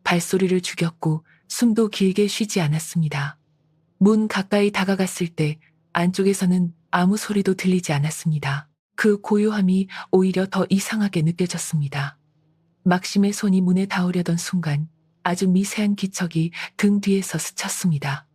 [SPEAKER 1] 발소리를 죽였고 숨도 길게 쉬지 않았습니다. 문 가까이 다가갔을 때 안쪽에서는 아무 소리도 들리지 않았습니다. 그 고요함이 오히려 더 이상하게 느껴졌습니다. 막심의 손이 문에 닿으려던 순간 아주 미세한 기척이 등 뒤에서 스쳤습니다.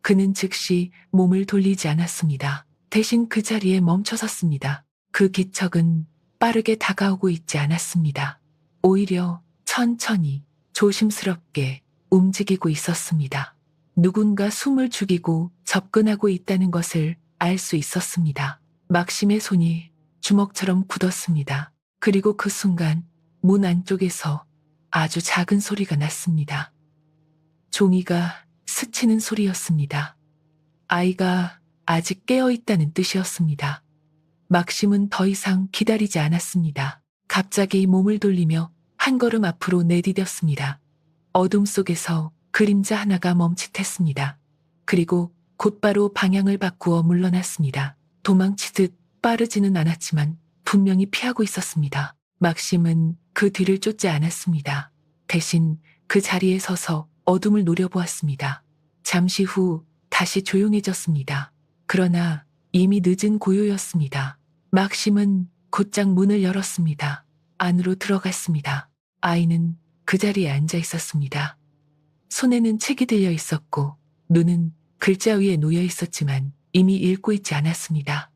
[SPEAKER 1] 그는 즉시 몸을 돌리지 않았습니다. 대신 그 자리에 멈춰 섰습니다. 그 기척은 빠르게 다가오고 있지 않았습니다. 오히려 천천히 조심스럽게 움직이고 있었습니다. 누군가 숨을 죽이고 접근하고 있다는 것을 알 수 있었습니다. 막심의 손이 주먹처럼 굳었습니다. 그리고 그 순간 문 안쪽에서 아주 작은 소리가 났습니다. 종이가 스치는 소리였습니다. 아이가 아직 깨어있다는 뜻이었습니다. 막심은 더 이상 기다리지 않았습니다. 갑자기 몸을 돌리며 한 걸음 앞으로 내디뎠습니다. 어둠 속에서 그림자 하나가 멈칫했습니다. 그리고 곧바로 방향을 바꾸어 물러났습니다. 도망치듯 빠르지는 않았지만 분명히 피하고 있었습니다. 막심은 그 뒤를 쫓지 않았습니다. 대신 그 자리에 서서 어둠을 노려보았습니다. 잠시 후 다시 조용해졌습니다. 그러나 이미 늦은 고요였습니다. 막심은 곧장 문을 열었습니다. 안으로 들어갔습니다. 아이는 그 자리에 앉아 있었습니다. 손에는 책이 들려 있었고 눈은 글자 위에 놓여 있었지만 이미 읽고 있지 않았습니다.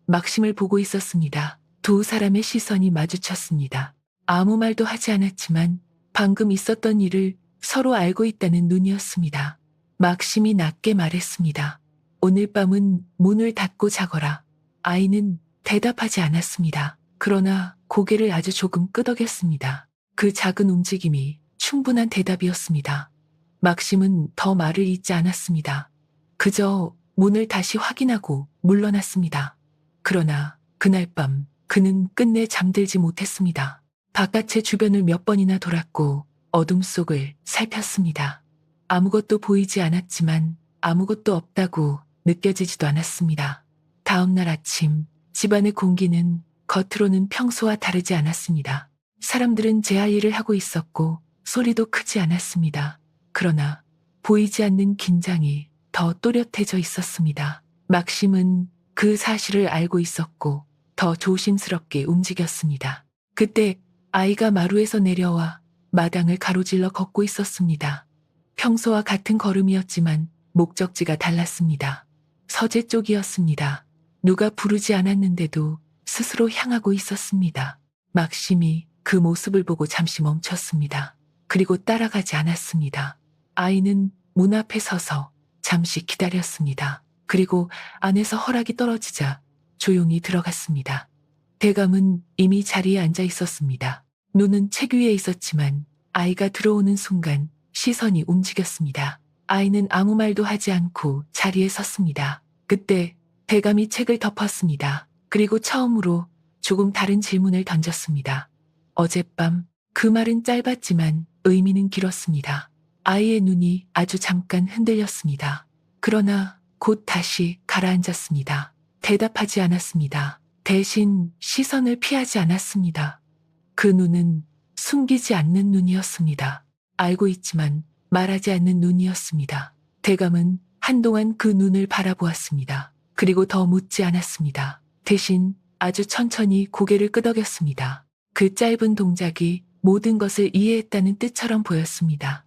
[SPEAKER 1] 막심을 보고 있었습니다. 두 사람의 시선이 마주쳤습니다. 아무 말도 하지 않았지만 방금 있었던 일을 서로 알고 있다는 눈이었습니다. 막심이 낮게 말했습니다. 오늘 밤은 문을 닫고 자거라. 아이는 대답하지 않았습니다. 그러나 고개를 아주 조금 끄덕였습니다. 그 작은 움직임이 충분한 대답이었습니다. 막심은 더 말을 잇지 않았습니다. 그저 문을 다시 확인하고 물러났습니다. 그러나 그날 밤 그는 끝내 잠들지 못했습니다. 바깥의 주변을 몇 번이나 돌았고 어둠 속을 살폈습니다. 아무것도 보이지 않았지만 아무것도 없다고 느껴지지도 않았습니다. 다음 날 아침 집안의 공기는 겉으로는 평소와 다르지 않았습니다. 사람들은 제 할 일을 하고 있었고 소리도 크지 않았습니다. 그러나 보이지 않는 긴장이 더 또렷해져 있었습니다. 막심은 그 사실을 알고 있었고 더 조심스럽게 움직였습니다. 그때 아이가 마루에서 내려와 마당을 가로질러 걷고 있었습니다. 평소와 같은 걸음이었지만 목적지가 달랐습니다. 서재 쪽이었습니다. 누가 부르지 않았는데도 스스로 향하고 있었습니다. 막심이 그 모습을 보고 잠시 멈췄습니다. 그리고 따라가지 않았습니다. 아이는 문 앞에 서서 잠시 기다렸습니다. 그리고 안에서 허락이 떨어지자 조용히 들어갔습니다. 대감은 이미 자리에 앉아 있었습니다. 눈은 책 위에 있었지만 아이가 들어오는 순간 시선이 움직였습니다. 아이는 아무 말도 하지 않고 자리에 섰습니다. 그때 대감이 책을 덮었습니다. 그리고 처음으로 조금 다른 질문을 던졌습니다. 어젯밤, 그 말은 짧았지만 의미는 길었습니다. 아이의 눈이 아주 잠깐 흔들렸습니다. 그러나 곧 다시 가라앉았습니다. 대답하지 않았습니다. 대신 시선을 피하지 않았습니다. 그 눈은 숨기지 않는 눈이었습니다. 알고 있지만 말하지 않는 눈이었습니다. 대감은 한동안 그 눈을 바라보았습니다. 그리고 더 묻지 않았습니다. 대신 아주 천천히 고개를 끄덕였습니다. 그 짧은 동작이 모든 것을 이해했다는 뜻처럼 보였습니다.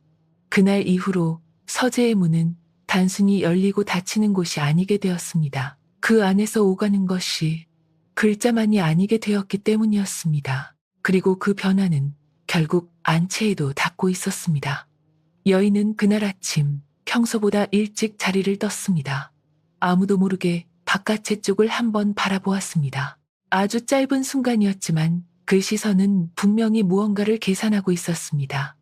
[SPEAKER 1] 그날 이후로 서재의 문은 단순히 열리고 닫히는 곳이 아니게 되었습니다. 그 안에서 오가는 것이 글자만이 아니게 되었기 때문이었습니다. 그리고 그 변화는 결국 안채에도 닿고 있었습니다. 여인은 그날 아침 평소보다 일찍 자리를 떴습니다. 아무도 모르게 바깥의 쪽을 한번 바라보았습니다. 아주 짧은 순간이었지만 그 시선은 분명히 무언가를 계산하고 있었습니다.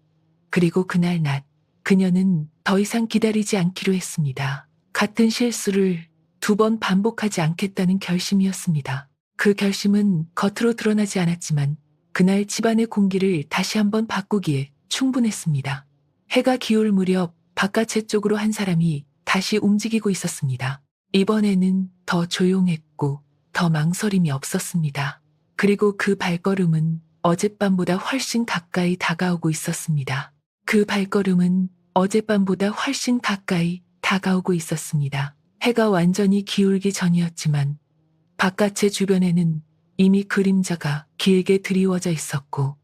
[SPEAKER 1] 그리고 그날 낮, 그녀는 더 이상 기다리지 않기로 했습니다. 같은 실수를 2번 반복하지 않겠다는 결심이었습니다. 그 결심은 겉으로 드러나지 않았지만 그날 집안의 공기를 다시 한번 바꾸기에 충분했습니다. 해가 기울 무렵 바깥의 쪽으로 한 사람이 다시 움직이고 있었습니다. 이번에는 더 조용했고 더 망설임이 없었습니다. 그리고 그 발걸음은 어젯밤보다 훨씬 가까이 다가오고 있었습니다. 그 발걸음은 어젯밤보다 훨씬 가까이 다가오고 있었습니다. 해가 완전히 기울기 전이었지만 바깥의 주변에는 이미 그림자가 길게 드리워져 있었고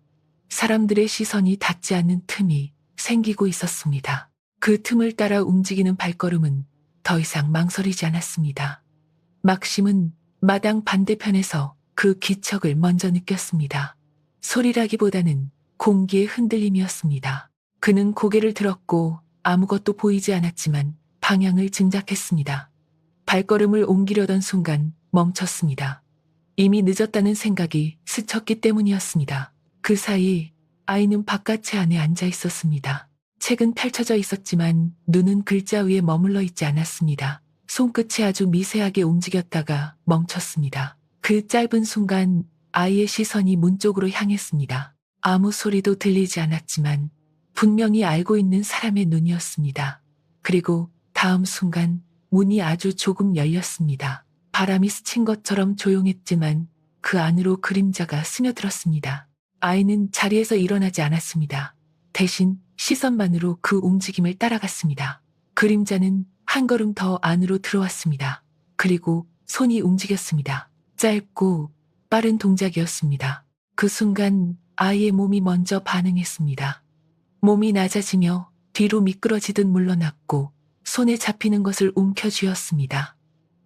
[SPEAKER 1] 사람들의 시선이 닿지 않는 틈이 생기고 있었습니다. 그 틈을 따라 움직이는 발걸음은 더 이상 망설이지 않았습니다. 막심은 마당 반대편에서 그 기척을 먼저 느꼈습니다. 소리라기보다는 공기의 흔들림이었습니다. 그는 고개를 들었고 아무것도 보이지 않았지만 방향을 짐작했습니다. 발걸음을 옮기려던 순간 멈췄습니다. 이미 늦었다는 생각이 스쳤기 때문이었습니다. 그 사이 아이는 바깥에 안에 앉아 있었습니다. 책은 펼쳐져 있었지만 눈은 글자 위에 머물러 있지 않았습니다. 손끝이 아주 미세하게 움직였다가 멈췄습니다. 그 짧은 순간 아이의 시선이 문 쪽으로 향했습니다. 아무 소리도 들리지 않았지만 분명히 알고 있는 사람의 눈이었습니다. 그리고 다음 순간 문이 아주 조금 열렸습니다. 바람이 스친 것처럼 조용했지만 그 안으로 그림자가 스며들었습니다. 아이는 자리에서 일어나지 않았습니다. 대신 시선만으로 그 움직임을 따라갔습니다. 그림자는 한 걸음 더 안으로 들어왔습니다. 그리고 손이 움직였습니다. 짧고 빠른 동작이었습니다. 그 순간 아이의 몸이 먼저 반응했습니다. 몸이 낮아지며 뒤로 미끄러지듯 물러났고 손에 잡히는 것을 움켜쥐었습니다.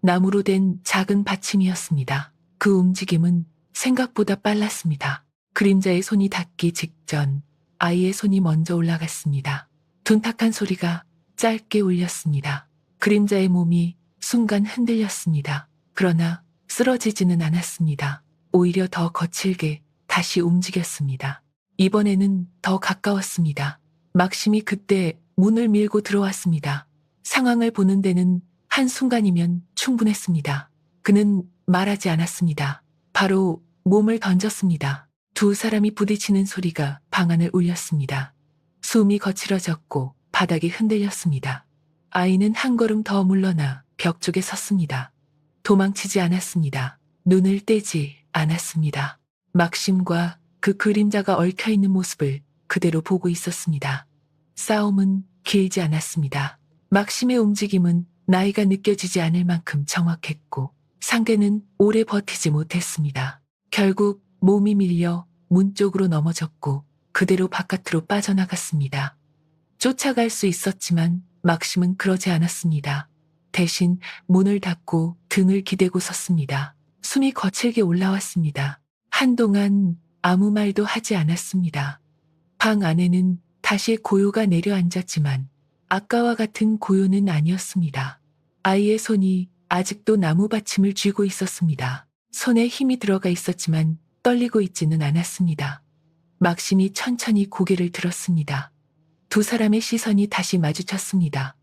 [SPEAKER 1] 나무로 된 작은 받침이었습니다. 그 움직임은 생각보다 빨랐습니다. 그림자의 손이 닿기 직전 아이의 손이 먼저 올라갔습니다. 둔탁한 소리가 짧게 울렸습니다. 그림자의 몸이 순간 흔들렸습니다. 그러나 쓰러지지는 않았습니다. 오히려 더 거칠게 다시 움직였습니다. 이번에는 더 가까웠습니다. 막심이 그때 문을 밀고 들어왔습니다. 상황을 보는 데는 한순간이면 충분했습니다. 그는 말하지 않았습니다. 바로 몸을 던졌습니다. 2사람이 부딪히는 소리가 방 안을 울렸습니다. 숨이 거칠어졌고 바닥이 흔들렸습니다. 아이는 한 걸음 더 물러나 벽 쪽에 섰습니다. 도망치지 않았습니다. 눈을 떼지 않았습니다. 막심과 그 그림자가 얽혀있는 모습을 그대로 보고 있었습니다. 싸움은 길지 않았습니다. 막심의 움직임은 나이가 느껴지지 않을 만큼 정확했고 상대는 오래 버티지 못했습니다. 결국 몸이 밀려 문 쪽으로 넘어졌고 그대로 바깥으로 빠져나갔습니다. 쫓아갈 수 있었지만 막심은 그러지 않았습니다. 대신 문을 닫고 등을 기대고 섰습니다. 숨이 거칠게 올라왔습니다. 한동안 아무 말도 하지 않았습니다. 방 안에는 다시 고요가 내려앉았지만 아까와 같은 고요는 아니었습니다. 아이의 손이 아직도 나무 받침을 쥐고 있었습니다. 손에 힘이 들어가 있었지만 떨리고 있지는 않았습니다. 막심이 천천히 고개를 들었습니다. 두 사람의 시선이 다시 마주쳤습니다.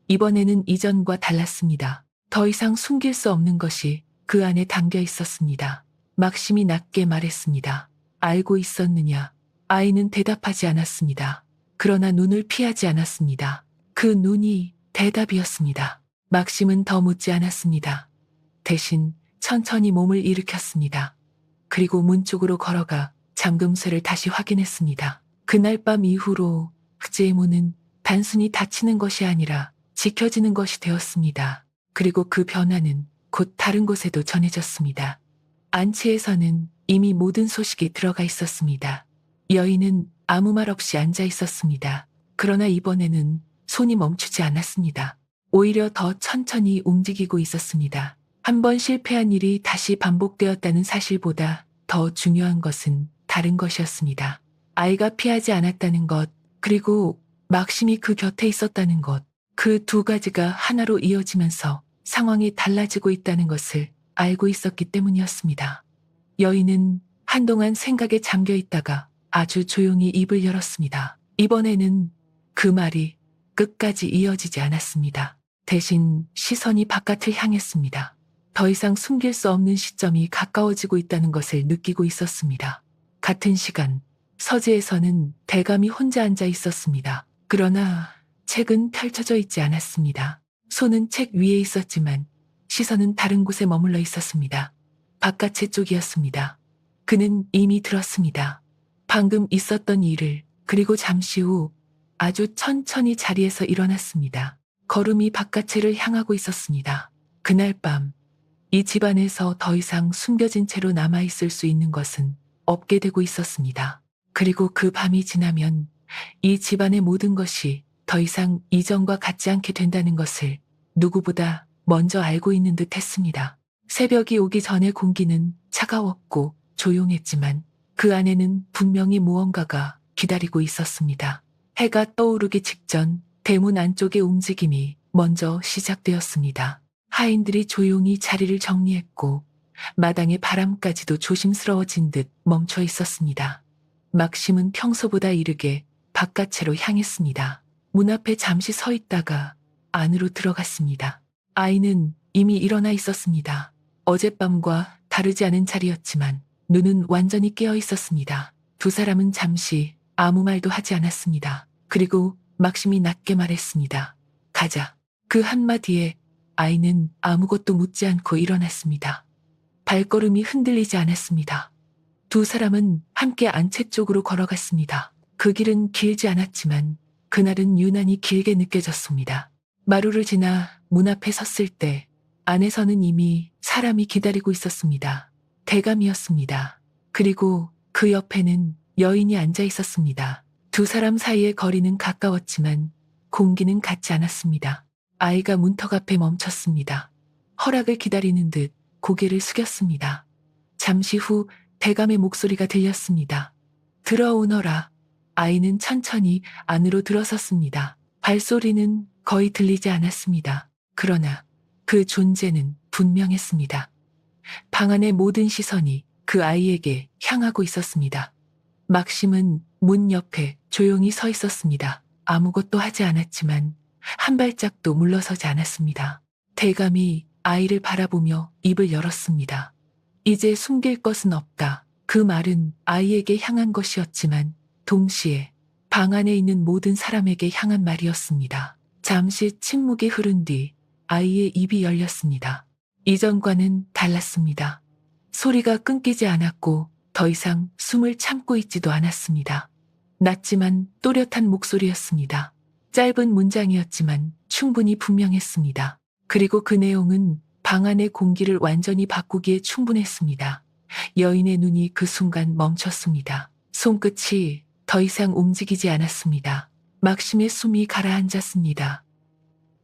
[SPEAKER 1] 이번에는 이전과 달랐습니다. 더 이상 숨길 수 없는 것이 그 안에 담겨 있었습니다. 막심이 낮게 말했습니다. 알고 있었느냐? 아이는 대답하지 않았습니다. 그러나 눈을 피하지 않았습니다. 그 눈이 대답이었습니다. 막심은 더 묻지 않았습니다. 대신 천천히 몸을 일으켰습니다. 그리고 문 쪽으로 걸어가 잠금쇠를 다시 확인했습니다. 그날 밤 이후로 흑제의 문은 단순히 닫히는 것이 아니라 지켜지는 것이 되었습니다. 그리고 그 변화는 곧 다른 곳에도 전해졌습니다. 안치에서는 이미 모든 소식이 들어가 있었습니다. 여인은 아무 말 없이 앉아 있었습니다. 그러나 이번에는 손이 멈추지 않았습니다. 오히려 더 천천히 움직이고 있었습니다. 한 번 실패한 일이 다시 반복되었다는 사실보다 더 중요한 것은 다른 것이었습니다. 아이가 피하지 않았다는 것, 그리고 막심이 그 곁에 있었다는 것, 그 두 가지가 하나로 이어지면서 상황이 달라지고 있다는 것을 알고 있었기 때문이었습니다. 여인은 한동안 생각에 잠겨 있다가 아주 조용히 입을 열었습니다. 이번에는 그 말이 끝까지 이어지지 않았습니다. 대신 시선이 바깥을 향했습니다. 더 이상 숨길 수 없는 시점이 가까워지고 있다는 것을 느끼고 있었습니다. 같은 시간, 서재에서는 대감이 혼자 앉아 있었습니다. 그러나 책은 펼쳐져 있지 않았습니다. 손은 책 위에 있었지만 시선은 다른 곳에 머물러 있었습니다. 바깥의 쪽이었습니다. 그는 이미 들었습니다. 방금 있었던 일을. 그리고 잠시 후 아주 천천히 자리에서 일어났습니다. 걸음이 바깥을 향하고 있었습니다. 그날 밤 이 집안에서 더 이상 숨겨진 채로 남아있을 수 있는 것은 없게 되고 있었습니다. 그리고 그 밤이 지나면 이 집안의 모든 것이 더 이상 이전과 같지 않게 된다는 것을 누구보다 먼저 알고 있는 듯 했습니다. 새벽이 오기 전의 공기는 차가웠고 조용했지만 그 안에는 분명히 무언가가 기다리고 있었습니다. 해가 떠오르기 직전 대문 안쪽의 움직임이 먼저 시작되었습니다. 하인들이 조용히 자리를 정리했고 마당의 바람까지도 조심스러워진 듯 멈춰 있었습니다. 막심은 평소보다 이르게 바깥으로 향했습니다. 문 앞에 잠시 서 있다가 안으로 들어갔습니다. 아이는 이미 일어나 있었습니다. 어젯밤과 다르지 않은 자리였지만 눈은 완전히 깨어 있었습니다. 두 사람은 잠시 아무 말도 하지 않았습니다. 그리고 막심이 낮게 말했습니다. 가자. 그 한마디에 아이는 아무것도 묻지 않고 일어났습니다. 발걸음이 흔들리지 않았습니다. 두 사람은 함께 안채 쪽으로 걸어갔습니다. 그 길은 길지 않았지만 그날은 유난히 길게 느껴졌습니다. 마루를 지나 문 앞에 섰을 때 안에서는 이미 사람이 기다리고 있었습니다. 대감이었습니다. 그리고 그 옆에는 여인이 앉아 있었습니다. 두 사람 사이의 거리는 가까웠지만 공기는 같지 않았습니다. 아이가 문턱 앞에 멈췄습니다. 허락을 기다리는 듯 고개를 숙였습니다. 잠시 후 대감의 목소리가 들렸습니다. 들어오너라. 아이는 천천히 안으로 들어섰습니다. 발소리는 거의 들리지 않았습니다. 그러나 그 존재는 분명했습니다. 방 안의 모든 시선이 그 아이에게 향하고 있었습니다. 막심은 문 옆에 조용히 서 있었습니다. 아무것도 하지 않았지만 한 발짝도 물러서지 않았습니다. 대감이 아이를 바라보며 입을 열었습니다. 이제 숨길 것은 없다. 그 말은 아이에게 향한 것이었지만 동시에 방 안에 있는 모든 사람에게 향한 말이었습니다. 잠시 침묵이 흐른 뒤 아이의 입이 열렸습니다. 이전과는 달랐습니다. 소리가 끊기지 않았고 더 이상 숨을 참고 있지도 않았습니다. 낮지만 또렷한 목소리였습니다. 짧은 문장이었지만 충분히 분명했습니다. 그리고 그 내용은 방 안의 공기를 완전히 바꾸기에 충분했습니다. 여인의 눈이 그 순간 멈췄습니다. 손끝이 더 이상 움직이지 않았습니다. 막심의 숨이 가라앉았습니다.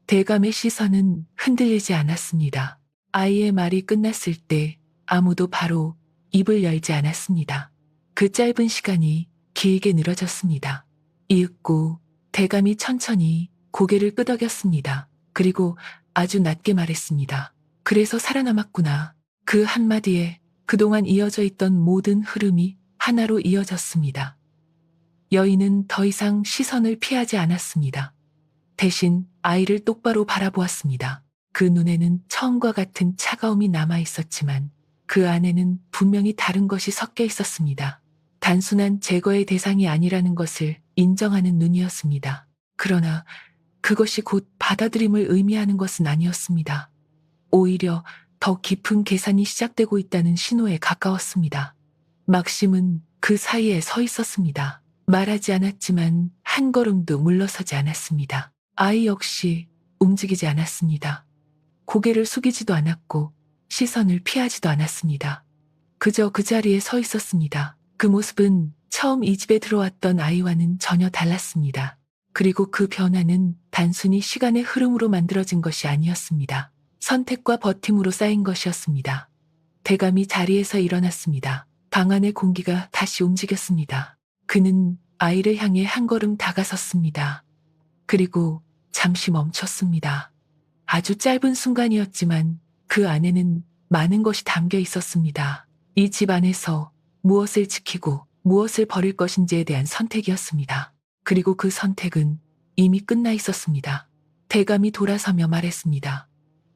[SPEAKER 1] 대감의 시선은 흔들리지 않았습니다. 아이의 말이 끝났을 때 아무도 바로 입을 열지 않았습니다. 그 짧은 시간이 길게 늘어졌습니다. 이윽고 대감이 천천히 고개를 끄덕였습니다. 그리고 아주 낮게 말했습니다. 그래서 살아남았구나. 그 한마디에 그동안 이어져 있던 모든 흐름이 하나로 이어졌습니다. 여인은 더 이상 시선을 피하지 않았습니다. 대신 아이를 똑바로 바라보았습니다. 그 눈에는 처음과 같은 차가움이 남아 있었지만 그 안에는 분명히 다른 것이 섞여 있었습니다. 단순한 제거의 대상이 아니라는 것을 인정하는 눈이었습니다. 그러나 그것이 곧 받아들임을 의미하는 것은 아니었습니다. 오히려 더 깊은 계산이 시작되고 있다는 신호에 가까웠습니다. 막심은 그 사이에 서 있었습니다. 말하지 않았지만 한 걸음도 물러서지 않았습니다. 아이 역시 움직이지 않았습니다. 고개를 숙이지도 않았고 시선을 피하지도 않았습니다. 그저 그 자리에 서 있었습니다. 그 모습은 처음 이 집에 들어왔던 아이와는 전혀 달랐습니다. 그리고 그 변화는 단순히 시간의 흐름으로 만들어진 것이 아니었습니다. 선택과 버팀으로 쌓인 것이었습니다. 대감이 자리에서 일어났습니다. 방 안의 공기가 다시 움직였습니다. 그는 아이를 향해 한 걸음 다가섰습니다. 그리고 잠시 멈췄습니다. 아주 짧은 순간이었지만 그 안에는 많은 것이 담겨 있었습니다. 이 집 안에서 무엇을 지키고 무엇을 버릴 것인지에 대한 선택이었습니다. 그리고 그 선택은 이미 끝나 있었습니다. 대감이 돌아서며 말했습니다.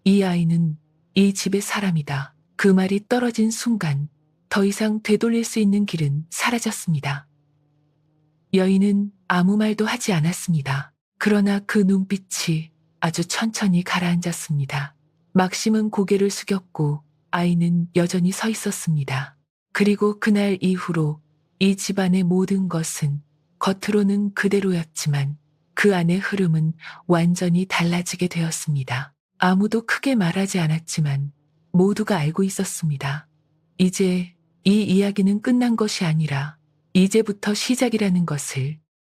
[SPEAKER 1] 이 아이는 이 집의 사람이다. 그 말이 떨어진 순간 더 이상 되돌릴 수 있는 길은 사라졌습니다. 여인은 아무 말도 하지 않았습니다. 그러나 그 눈빛이 아주 천천히 가라앉았습니다. 막심은 고개를 숙였고 아이는 여전히 서 있었습니다. 그리고 그날 이후로 이 집안의 모든 것은 겉으로는 그대로였지만 그 안의 흐름은 완전히 달라지게 되었습니다. 아무도 크게 말하지 않았지만 모두가 알고 있었습니다. 이제 이 이야기는 끝난 것이 아니라 이제부터 시작이라는 것을